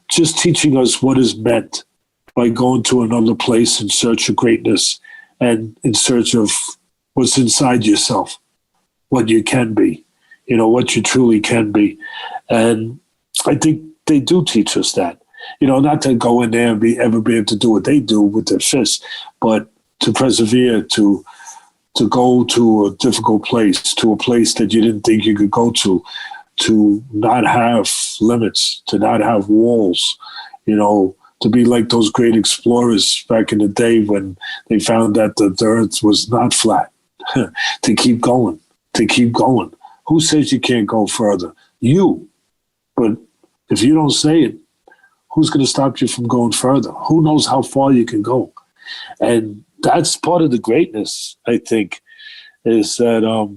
just teaching us what is meant by going to another place in search of greatness and in search of what's inside yourself, what you can be, what you truly can be. And I think they do teach us that. Not to go in there and ever be able to do what they do with their fists, but to persevere, to go to a difficult place, to a place that you didn't think you could go to not have limits, to not have walls, to be like those great explorers back in the day when they found that the earth was not flat, to keep going. Who says you can't go further? You. But if you don't say it, who's going to stop you from going further? Who knows how far you can go? And that's part of the greatness, I think, is that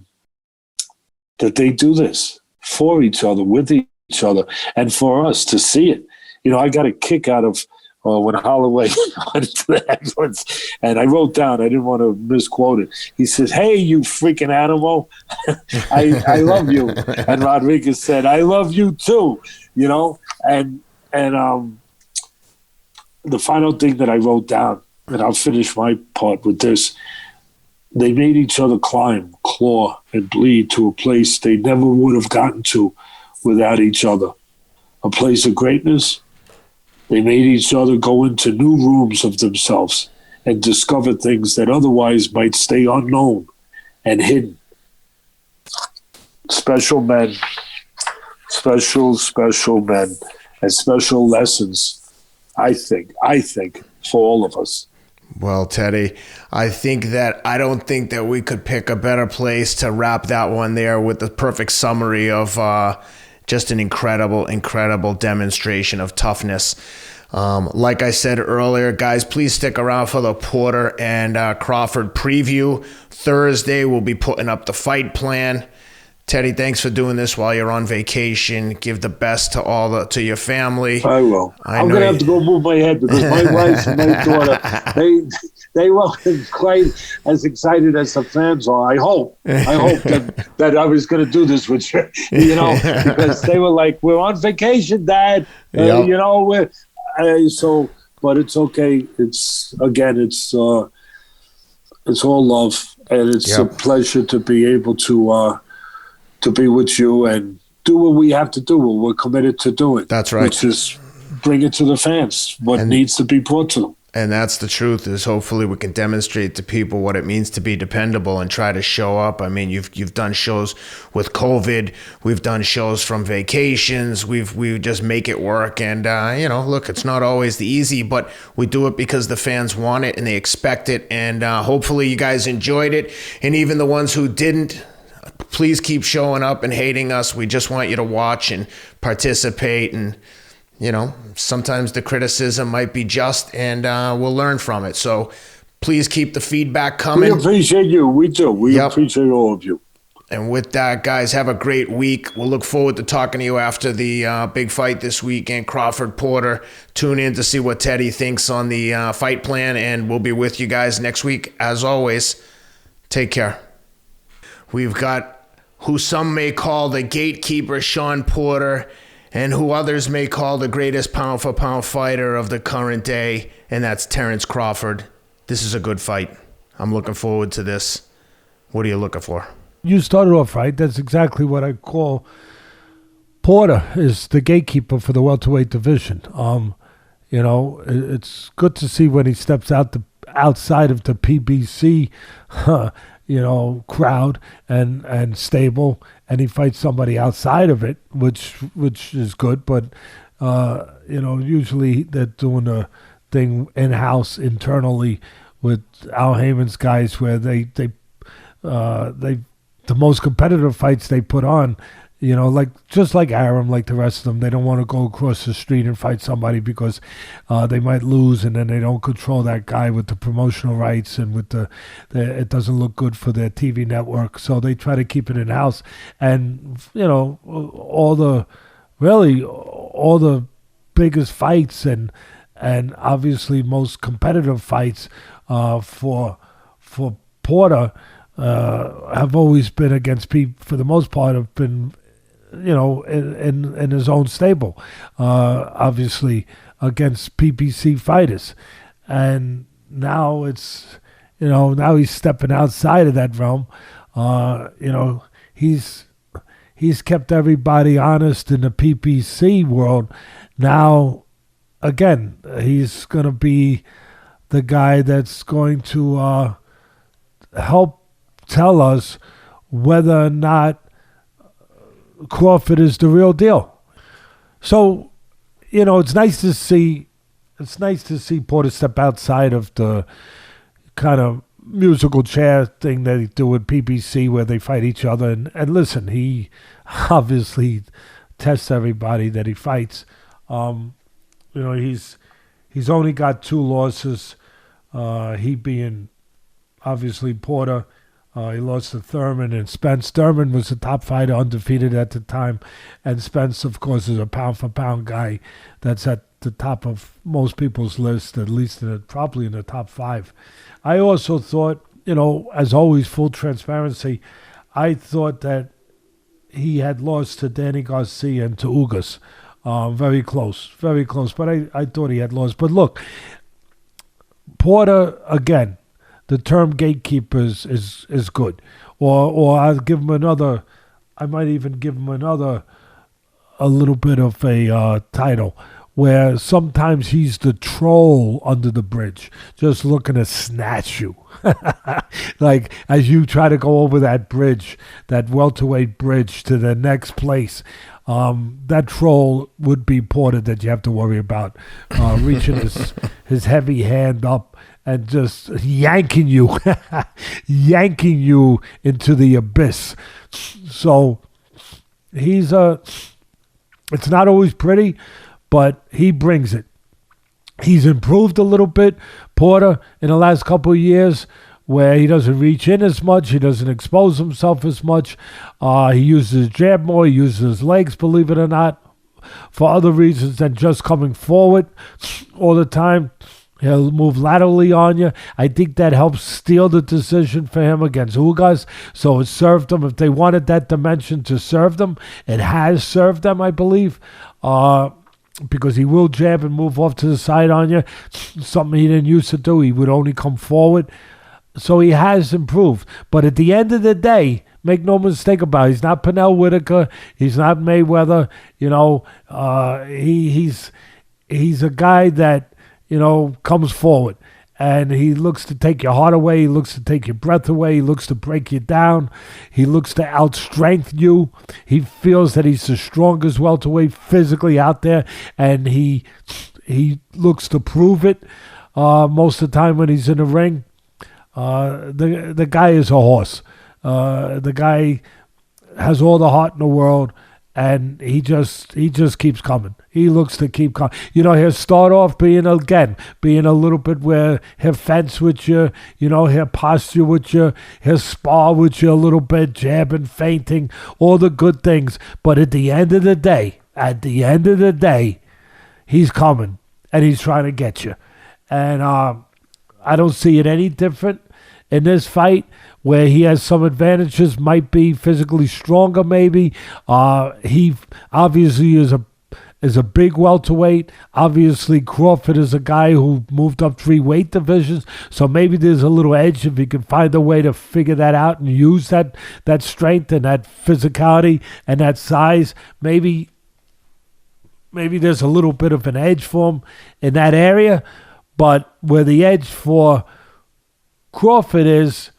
that they do this for each other, with each other, and for us to see it. I got a kick out of when Holloway went to the ambulance, and I wrote down, I didn't want to misquote it. He says, "Hey, you freaking animal, I love you." And Rodriguez said, "I love you too," and the final thing that I wrote down, and I'll finish my part with this, they made each other climb, claw, and bleed to a place they never would have gotten to without each other. A place of greatness. They made each other go into new rooms of themselves and discover things that otherwise might stay unknown and hidden. Special men, special men, and special lessons, I think, for all of us. Well, Teddy, I don't think that we could pick a better place to wrap that one there with the perfect summary of just an incredible demonstration of toughness. Like I said earlier, guys, please stick around for the Porter and Crawford preview. Thursday, we'll be putting up the fight plan. Teddy, thanks for doing this while you're on vacation. Give the best to your family. I will. I'm going to have to go move my head because my wife and my daughter, they weren't quite as excited as the fans are. I hope that I was going to do this with you, because they were like, "We're on vacation, Dad." Yep. But it's okay. It's all love, and it's a pleasure to be able to be with you and do what we have to do, what we're committed to doing. That's right. Which is bring it to the fans, what needs to be brought to them. And that's the truth, is hopefully we can demonstrate to people what it means to be dependable and try to show up. I mean, you've done shows with COVID. We've done shows from vacations. We just make it work. And, look, it's not always the easy, but we do it because the fans want it and they expect it. And hopefully you guys enjoyed it. And even the ones who didn't, please keep showing up and hating us. We just want you to watch and participate. And, sometimes the criticism might be just, and we'll learn from it. So please keep the feedback coming. We appreciate you. We do. We appreciate all of you. And with that, guys, have a great week. We'll look forward to talking to you after the big fight this weekend, Crawford Porter. Tune in to see what Teddy thinks on the fight plan, and we'll be with you guys next week. As always, take care. We've got who some may call the gatekeeper, Shawn Porter, and who others may call the greatest pound-for-pound fighter of the current day, and that's Terence Crawford. This is a good fight. I'm looking forward to this. What are you looking for? You started off right. That's exactly what I call Porter is the gatekeeper for the welterweight division. It's good to see when he steps outside of the PBC crowd and stable, and he fights somebody outside of it, which is good. But usually they're doing a thing in-house internally with Al Heyman's guys, where they the most competitive fights they put on, just like Aram, like the rest of them, they don't want to go across the street and fight somebody because they might lose, and then they don't control that guy with the promotional rights, and with it doesn't look good for their TV network. So they try to keep it in house, and all the biggest fights and obviously most competitive fights for Porter have always been against people, for the most part, have been in his own stable, obviously against PBC fighters. And now it's, now he's stepping outside of that realm. He's kept everybody honest in the PBC world. Now, again, he's going to be the guy that's going to help tell us whether or not Crawford is the real deal. So, it's nice to see Porter step outside of the kind of musical chair thing that he do with PBC, where they fight each other. And listen, he obviously tests everybody that he fights. He's only got 2 losses. He being obviously Porter. He lost to Thurman, and Spence. Thurman was the top fighter, undefeated at the time. And Spence, of course, is a pound-for-pound guy that's at the top of most people's list, at least probably in the top 5. I also thought, as always, full transparency, I thought that he had lost to Danny Garcia and to Ugas. Very close, but I thought he had lost. But look, Porter, again, the term gatekeeper is good. Or I'll give him another, I might even give him a little bit of a title, where sometimes he's the troll under the bridge, just looking to snatch you. Like, as you try to go over that bridge, that welterweight bridge to the next place, that troll would be Porter that you have to worry about, reaching his heavy hand up and just yanking you into the abyss. So it's not always pretty, but he brings it. He's improved a little bit, Porter, in the last couple of years, where he doesn't reach in as much, he doesn't expose himself as much. He uses his jab more, he uses his legs, believe it or not, for other reasons than just coming forward all the time. He'll move laterally on you. I think that helps steal the decision for him against Ugas. So it served them. If they wanted that dimension to serve them, it has served them, I believe. Because he will jab and move off to the side on you. Something he didn't used to do. He would only come forward. So he has improved. But at the end of the day, make no mistake about it, he's not Pernell Whitaker. He's not Mayweather. He's a guy that, comes forward. And he looks to take your heart away. He looks to take your breath away. He looks to break you down. He looks to outstrength you. He feels that he's the strongest welterweight physically out there. And he looks to prove it most of the time when he's in the ring. The guy is a horse. The guy has all the heart in the world. And he just keeps coming. He looks to keep coming. He'll start off being a little bit where he'll fence with you, he'll posture with you, he'll spar with you a little bit, jabbing, feinting, all the good things. But at the end of the day, he's coming and he's trying to get you. And I don't see it any different in this fight, where he has some advantages, might be physically stronger maybe. He obviously is a big welterweight. Obviously, Crawford is a guy who moved up 3 weight divisions, so maybe there's a little edge if he can find a way to figure that out and use that strength and that physicality and that size. Maybe there's a little bit of an edge for him in that area, but where the edge for Crawford is,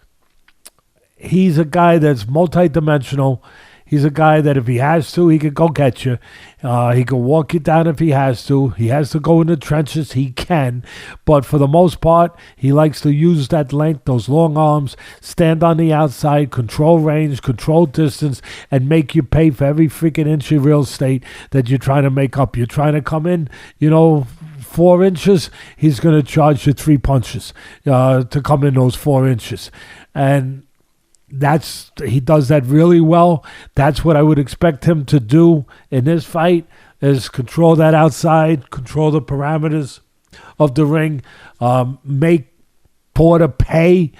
he's a guy that's multidimensional. He's a guy that if he has to, he could go get you. He can walk you down if he has to. He has to go in the trenches. He can. But for the most part, he likes to use that length, those long arms, stand on the outside, control range, control distance, and make you pay for every freaking inch of real estate that you're trying to make up. You're trying to come in, 4 inches, he's going to charge you 3 punches to come in those 4 inches. And he does that really well. That's what I would expect him to do in this fight, is control that outside, control the parameters of the ring, make Porter pay,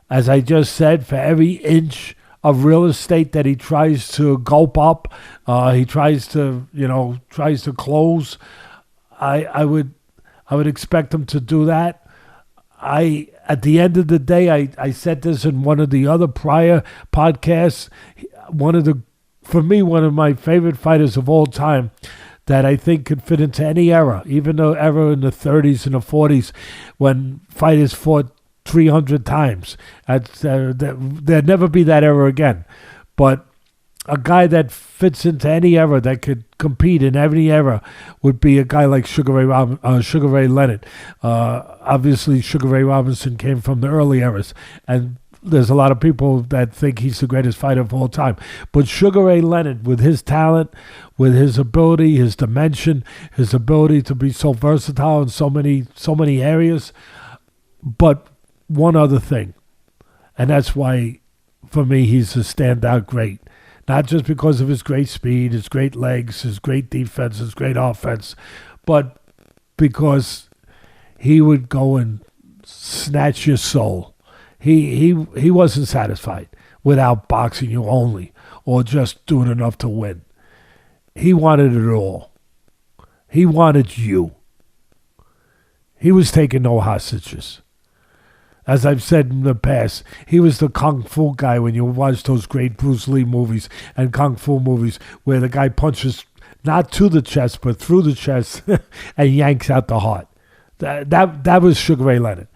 as I just said, for every inch of real estate that he tries to gulp up. He tries to close. I would expect him to do that. At the end of the day, I said this in one of the other prior podcasts, for me, one of my favorite fighters of all time that I think could fit into any era, even the era in the 30s and the 40s when fighters fought 300 times. There'd never be that era again. But a guy that fits into any era, that could compete in any era, would be a guy like Sugar Ray Leonard. Obviously, Sugar Ray Robinson came from the early eras, and there's a lot of people that think he's the greatest fighter of all time. But Sugar Ray Leonard, with his talent, with his ability, his dimension, his ability to be so versatile in so many areas. But one other thing, and that's why for me, he's a standout great. Not just because of his great speed, his great legs, his great defense, his great offense, but because he would go and snatch your soul. He wasn't satisfied with outboxing you only or just doing enough to win. He wanted it all. He wanted you. He was taking no hostages. As I've said in the past, he was the kung fu guy when you watch those great Bruce Lee movies and kung fu movies where the guy punches not to the chest but through the chest and yanks out the heart. That was Sugar Ray Leonard.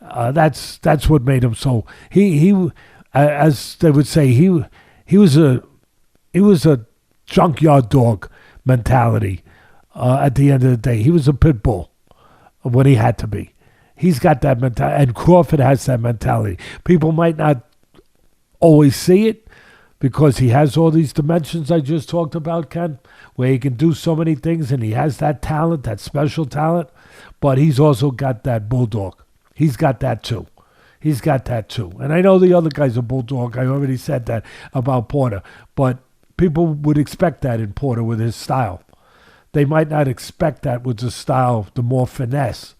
That's what made him so. He as they would say, he was a junkyard dog mentality. At the end of the day, he was a pit bull when he had to be. He's got that mentality, and Crawford has that mentality. People might not always see it because he has all these dimensions I just talked about, Ken, where he can do so many things, and he has that talent, that special talent, but he's also got that bulldog. He's got that too. He's got that too. And I know the other guy's a bulldog. I already said that about Porter, but people would expect that in Porter with his style. They might not expect that with the style, the more finesse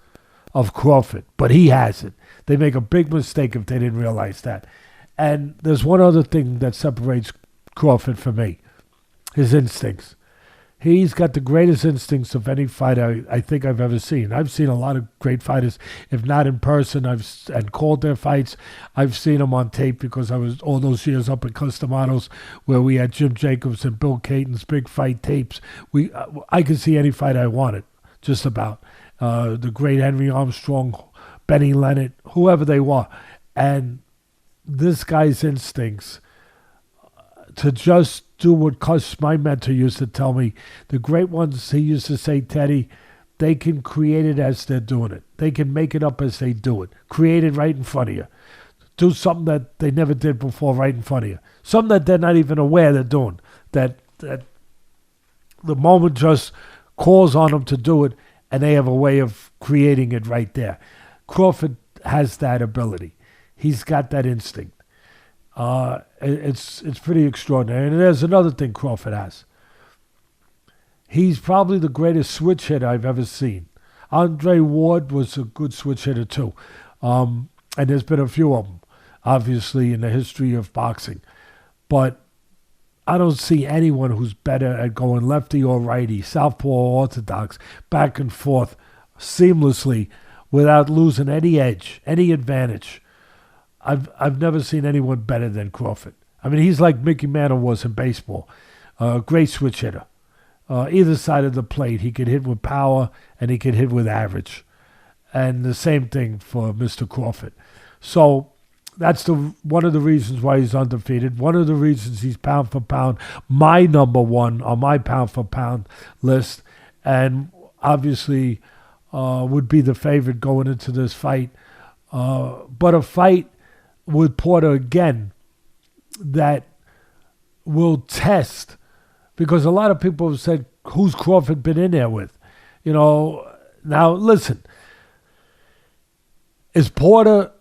of Crawford, but he has it. They make a big mistake if they didn't realize that. And there's one other thing that separates Crawford from me, his instincts. He's got the greatest instincts of any fighter I think I've ever seen. I've seen a lot of great fighters, if not in person, and called their fights. I've seen them on tape because I was all those years up at Customados where we had Jim Jacobs and Bill Caton's big fight tapes. I could see any fight I wanted, just about. The great Henry Armstrong, Benny Leonard, whoever they were. And this guy's instincts to just do what Cuss, my mentor, used to tell me. The great ones, he used to say, Teddy, they can create it as they're doing it. They can make it up as they do it. Create it right in front of you. Do something that they never did before right in front of you. Something that they're not even aware they're doing. That the moment just calls on them to do it, and they have a way of creating it right there. Crawford has that ability. He's got that instinct. It's pretty extraordinary. And there's another thing Crawford has. He's probably the greatest switch hitter I've ever seen. Andre Ward was a good switch hitter too. And there's been a few of them, obviously, in the history of boxing. But I don't see anyone who's better at going lefty or righty, southpaw or orthodox, back and forth seamlessly without losing any edge, any advantage. I've never seen anyone better than Crawford. I mean, he's like Mickey Mantle was in baseball. Great switch hitter. Either side of the plate, he could hit with power and he could hit with average. And the same thing for Mr. Crawford. So that's one of the reasons why he's undefeated. One of the reasons he's pound for pound my number one on my pound for pound list. And obviously would be the favorite going into this fight. But a fight with Porter again that will test, because a lot of people have said, who's Crawford been in there with? You know, now listen, is Porter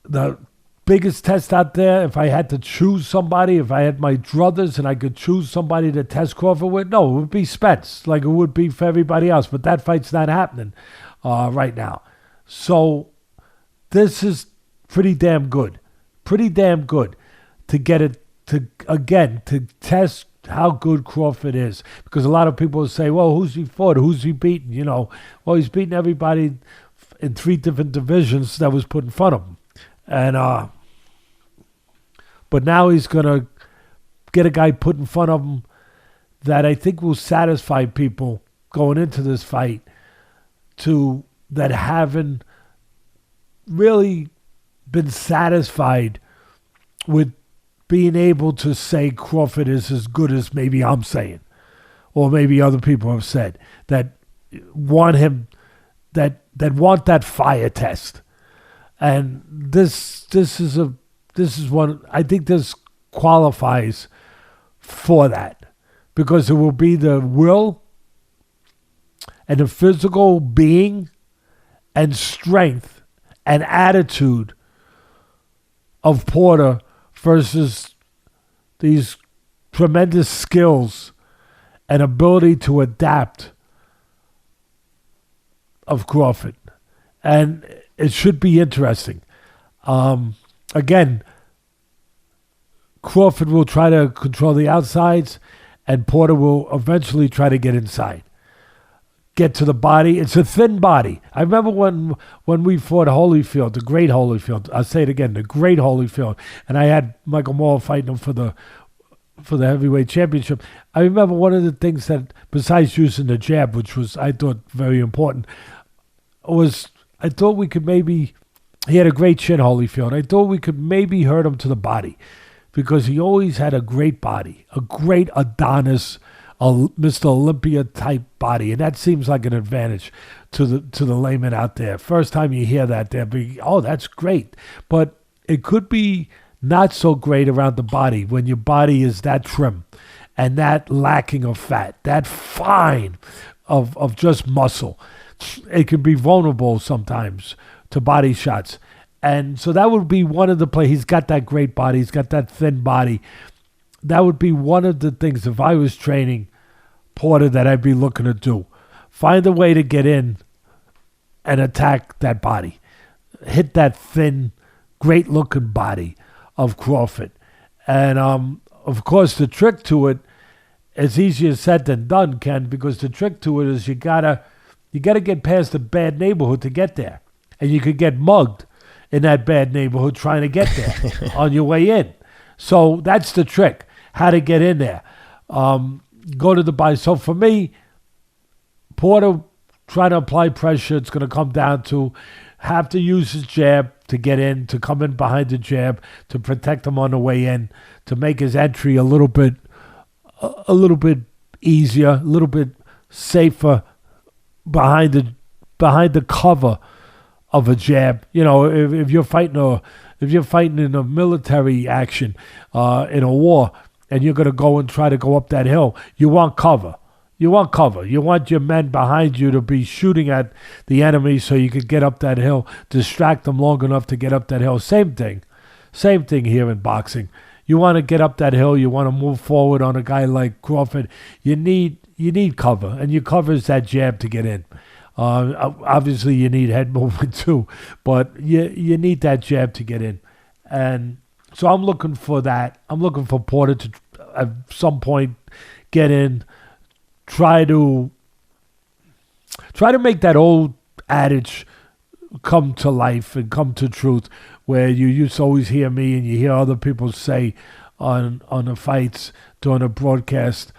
the biggest test out there? If I had to choose somebody, if I had my druthers and I could choose somebody to test Crawford with, no, it would be Spence, like it would be for everybody else. But that fight's not happening right now. So this is pretty damn good to get it to test how good Crawford is, because a lot of people say, well, who's he fought? Who's he beaten? You know, well, he's beaten everybody in 3 different divisions that was put in front of him. And but now he's going to get a guy put in front of him that I think will satisfy people going into this fight that haven't really been satisfied with being able to say Crawford is as good as maybe I'm saying, or maybe other people have said, that want him, that want that fire test. And this is one, I think this qualifies for that, because it will be the will and the physical being and strength and attitude of Porter versus these tremendous skills and ability to adapt of Crawford. And it should be interesting. Again, Crawford will try to control the outsides, and Porter will eventually try to get inside. Get to the body. It's a thin body. I remember when we fought Holyfield, the great Holyfield. I'll say it again, the great Holyfield. And I had Michael Moore fighting him for the heavyweight championship. I remember one of the things that, besides using the jab, which was, I thought, very important, was I thought we could maybe, he had a great chin, Holyfield. I thought we could maybe hurt him to the body because he always had a great body, a great Adonis, a Mr. Olympia type body. And that seems like an advantage to the layman out there. First time you hear that, they'll be, oh, that's great. But it could be not so great around the body when your body is that trim and that lacking of fat, that fine of just muscle. It can be vulnerable sometimes to body shots. And so that would be one of the play. He's got that great body. He's got that thin body. That would be one of the things, if I was training Porter, that I'd be looking to do. Find a way to get in and attack that body. Hit that thin, great-looking body of Crawford. And, of course, the trick to it is easier said than done, Ken, because the trick to it is you gotta get past the bad neighborhood to get there. And you could get mugged in that bad neighborhood trying to get there on your way in. So that's the trick, how to get in there. Go to the body. So for me, Porter trying to apply pressure, it's going to come down to have to use his jab to get in, to come in behind the jab, to protect him on the way in, to make his entry a little bit easier, a little bit safer behind the cover of a jab. You know, if you're fighting in a military action, in a war, and you're going to go and try to go up that hill, you want cover. You want cover. You want your men behind you to be shooting at the enemy so you could get up that hill, distract them long enough to get up that hill. Same thing here in boxing. You want to get up that hill. You want to move forward on a guy like Crawford. You need cover, and your cover is that jab to get in. Obviously, you need head movement too, but you need that jab to get in. And so I'm looking for that. I'm looking for Porter to, at some point, get in, try to make that old adage come to life and come to truth, where you used to always hear me and you hear other people say on the fights during a broadcast,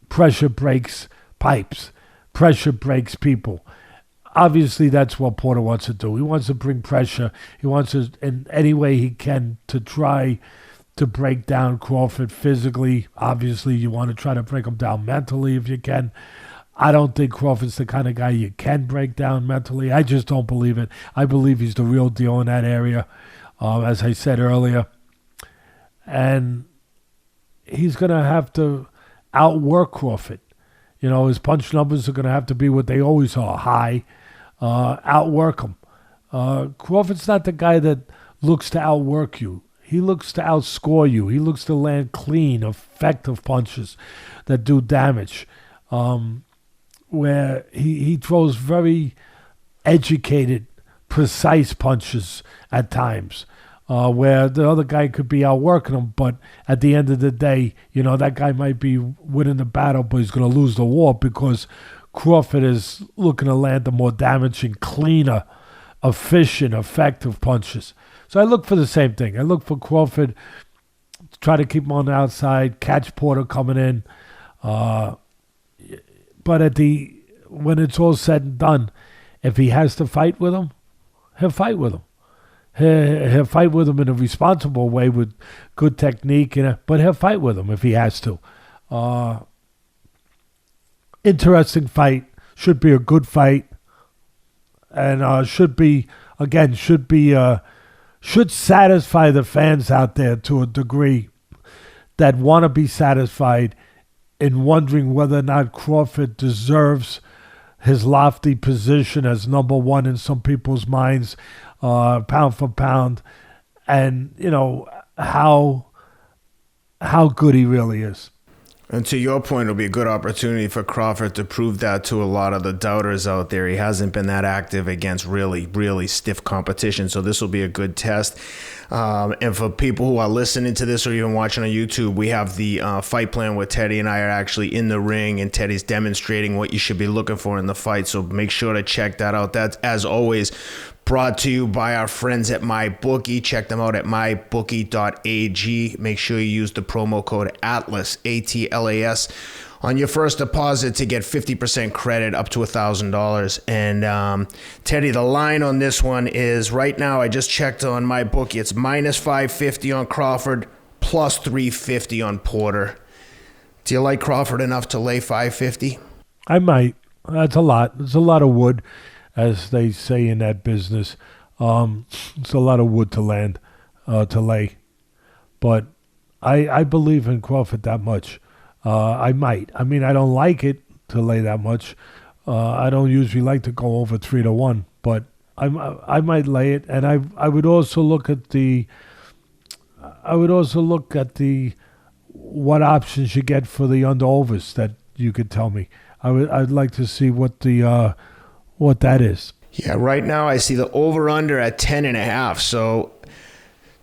pressure breaks pipes. Pressure breaks people. Obviously, that's what Porter wants to do. He wants to bring pressure. He wants to, in any way he can, to try to break down Crawford physically. Obviously, you want to try to break him down mentally if you can. I don't think Crawford's the kind of guy you can break down mentally. I just don't believe it. I believe he's the real deal in that area, as I said earlier. And he's going to have to outwork Crawford. You know, his punch numbers are going to have to be what they always are, high. Outwork him. Crawford's not the guy that looks to outwork you. He looks to outscore you. He looks to land clean, effective punches that do damage. Where he throws very educated, precise punches at times. Where the other guy could be outworking him, but at the end of the day, you know, that guy might be winning the battle, but he's going to lose the war because Crawford is looking to land the more damaging, cleaner, efficient, effective punches. So I look for the same thing. I look for Crawford to try to keep him on the outside, catch Porter coming in. But when it's all said and done, if he has to fight with him, he'll fight with him. He'll fight with him in a responsible way with good technique, but he'll fight with him if he has to. Interesting fight. Should be a good fight. And should satisfy the fans out there to a degree that want to be satisfied in wondering whether or not Crawford deserves his lofty position as number one in some people's minds, pound for pound, and how good he really is. And to your point, it'll be a good opportunity for Crawford to prove that to a lot of the doubters out there. He hasn't been that active against really, really stiff competition, so this will be a good test. And for people who are listening to this or even watching on YouTube, we have the fight plan where Teddy and I are actually in the ring, and Teddy's demonstrating what you should be looking for in the fight, so make sure to check that out. That's, as always, brought to you by our friends at MyBookie. Check them out at mybookie.ag. Make sure you use the promo code ATLAS, ATLAS, on your first deposit to get 50% credit up to $1,000. And Teddy, the line on this one is, right now, I just checked on MyBookie, it's minus 550 on Crawford, plus 350 on Porter. Do you like Crawford enough to lay 550? I might. That's a lot. It's a lot of wood, as they say in that business. It's a lot of wood to lay. But I believe in Crawford that much. I might. I mean, I don't like it to lay that much. I don't usually like to go over 3-1, but I might lay it. And I would also look at the what options you get for the under-overs that you could tell me. I'd like to see what that is. Yeah, right now I see the over-under at 10.5. So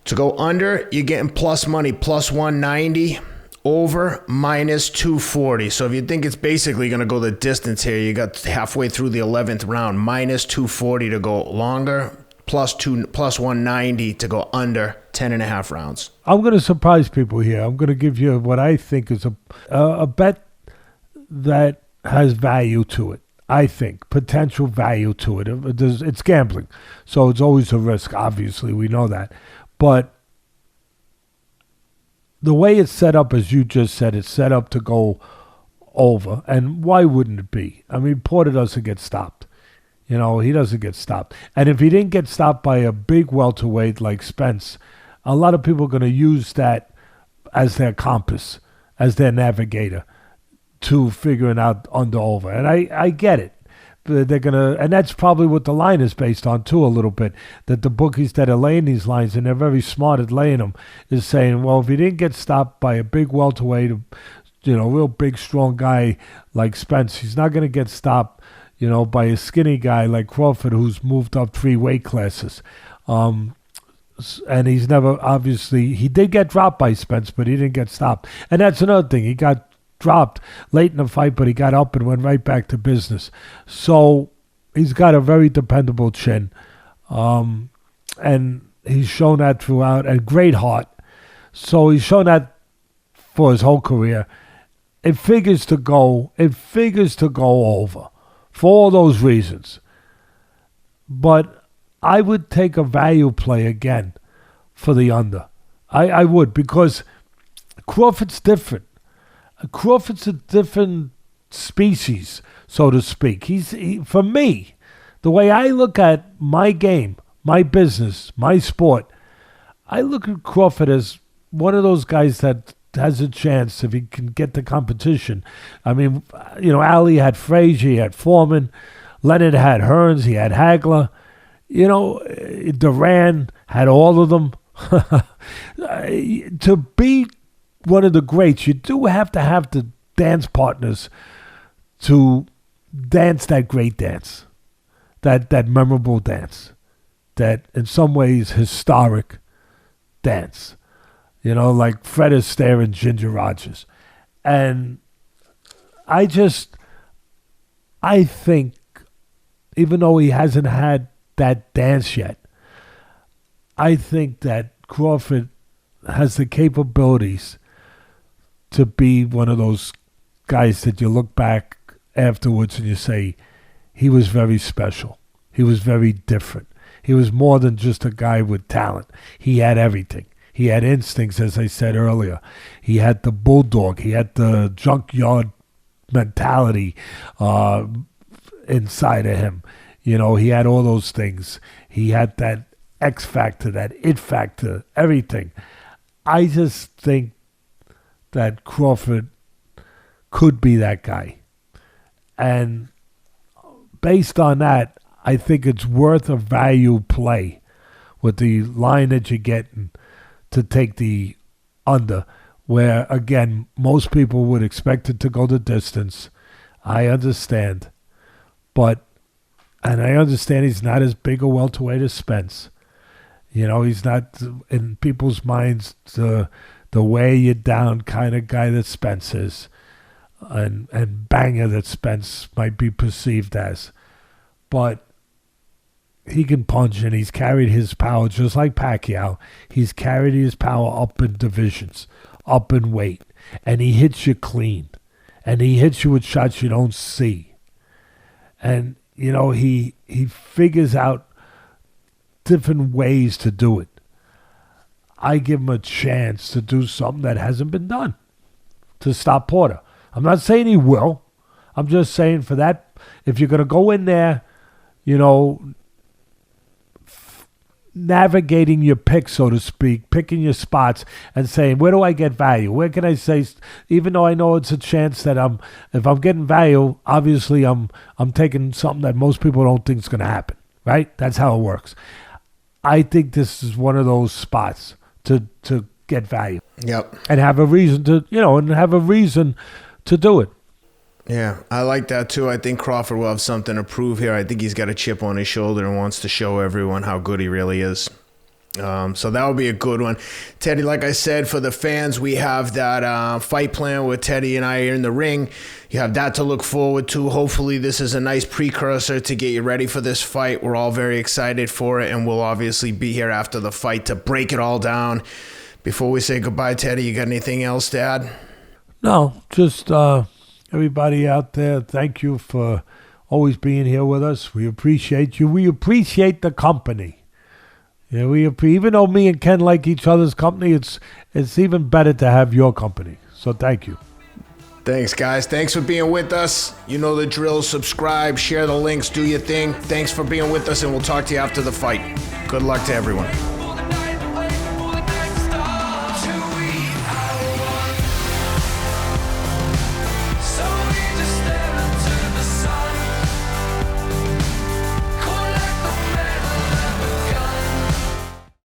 to go under, you're getting plus money, plus 190. Over, minus 240. So if you think it's basically going to go the distance here, you got halfway through the 11th round, minus 240 to go longer, plus 190 to go under 10.5 rounds. I'm going to surprise people here. I'm going to give you what I think is a bet that has value to it. I think potential value to it. It's gambling, so it's always a risk. Obviously, we know that, but the way it's set up, as you just said, it's set up to go over. And why wouldn't it be? I mean, Porter doesn't get stopped. He doesn't get stopped. And if he didn't get stopped by a big welterweight like Spence, a lot of people are going to use that as their compass, as their navigator to figuring out under-over. And I get it. They're gonna, and that's probably what the line is based on too, a little bit. That the bookies that are laying these lines, and they're very smart at laying them, is saying, well, if he didn't get stopped by a big welterweight, real big strong guy like Spence, he's not gonna get stopped, by a skinny guy like Crawford who's moved up 3 weight classes. And he's never, obviously, he did get dropped by Spence, but he didn't get stopped. And that's another thing. He got dropped late in the fight, but he got up and went right back to business. So he's got a very dependable chin. And he's shown that throughout, a great heart. So he's shown that for his whole career. It figures to go over for all those reasons. But I would take a value play again for the under. I would, because Crawford's different. Crawford's a different species, so to speak. For me, the way I look at my game, my business, my sport, I look at Crawford as one of those guys that has a chance if he can get the competition. I mean, Ali had Frazier, he had Foreman, Leonard had Hearns, he had Hagler. Duran had all of them. To beat one of the greats, you do have to have the dance partners to dance that great dance, that memorable dance, that in some ways historic dance, like Fred Astaire and Ginger Rogers. And I think, even though he hasn't had that dance yet, I think that Crawford has the capabilities to be one of those guys that you look back afterwards and you say, he was very special. He was very different. He was more than just a guy with talent. He had everything. He had instincts, as I said earlier. He had the bulldog. He had the junkyard mentality inside of him. He had all those things. He had that X factor, that it factor, everything. I just think that Crawford could be that guy. And based on that, I think it's worth a value play with the line that you're getting to take the under, where, again, most people would expect it to go the distance. I understand. And I understand he's not as big a welterweight as Spence. You know, he's not, in people's minds, the weigh you down kind of guy that Spence is, and banger that Spence might be perceived as. But he can punch, and he's carried his power just like Pacquiao. He's carried his power up in divisions, up in weight, and he hits you clean, and he hits you with shots you don't see. And, you know, he figures out different ways to do it. I give him a chance to do something that hasn't been done, to stop Porter. I'm not saying he will. I'm just saying for that, if you're going to go in there, you know, navigating your pick, so to speak, picking your spots and saying, where do I get value? Where can I say, even though I know it's a chance that if I'm getting value, obviously I'm taking something that most people don't think is going to happen, right? That's how it works. I think this is one of those spots to get value. Yep. And have a reason to, to do it. Yeah, I like that too. I think Crawford will have something to prove here. I think he's got a chip on his shoulder and wants to show everyone how good he really is. So that would be a good one. Teddy, like I said, for the fans, we have that fight plan with Teddy and I in the ring. You have that to look forward to. Hopefully this is a nice precursor to get you ready for this fight. We're all very excited for it, and we'll obviously be here after the fight to break it all down. Before we say goodbye, Teddy, you got anything else to add? No, just everybody out there, thank you for always being here with us. We appreciate you. We appreciate the company. Yeah, even though me and Ken like each other's company, it's even better to have your company. So thank you. Thanks, guys. Thanks for being with us. You know the drill. Subscribe, share the links, do your thing. Thanks for being with us, and we'll talk to you after the fight. Good luck to everyone.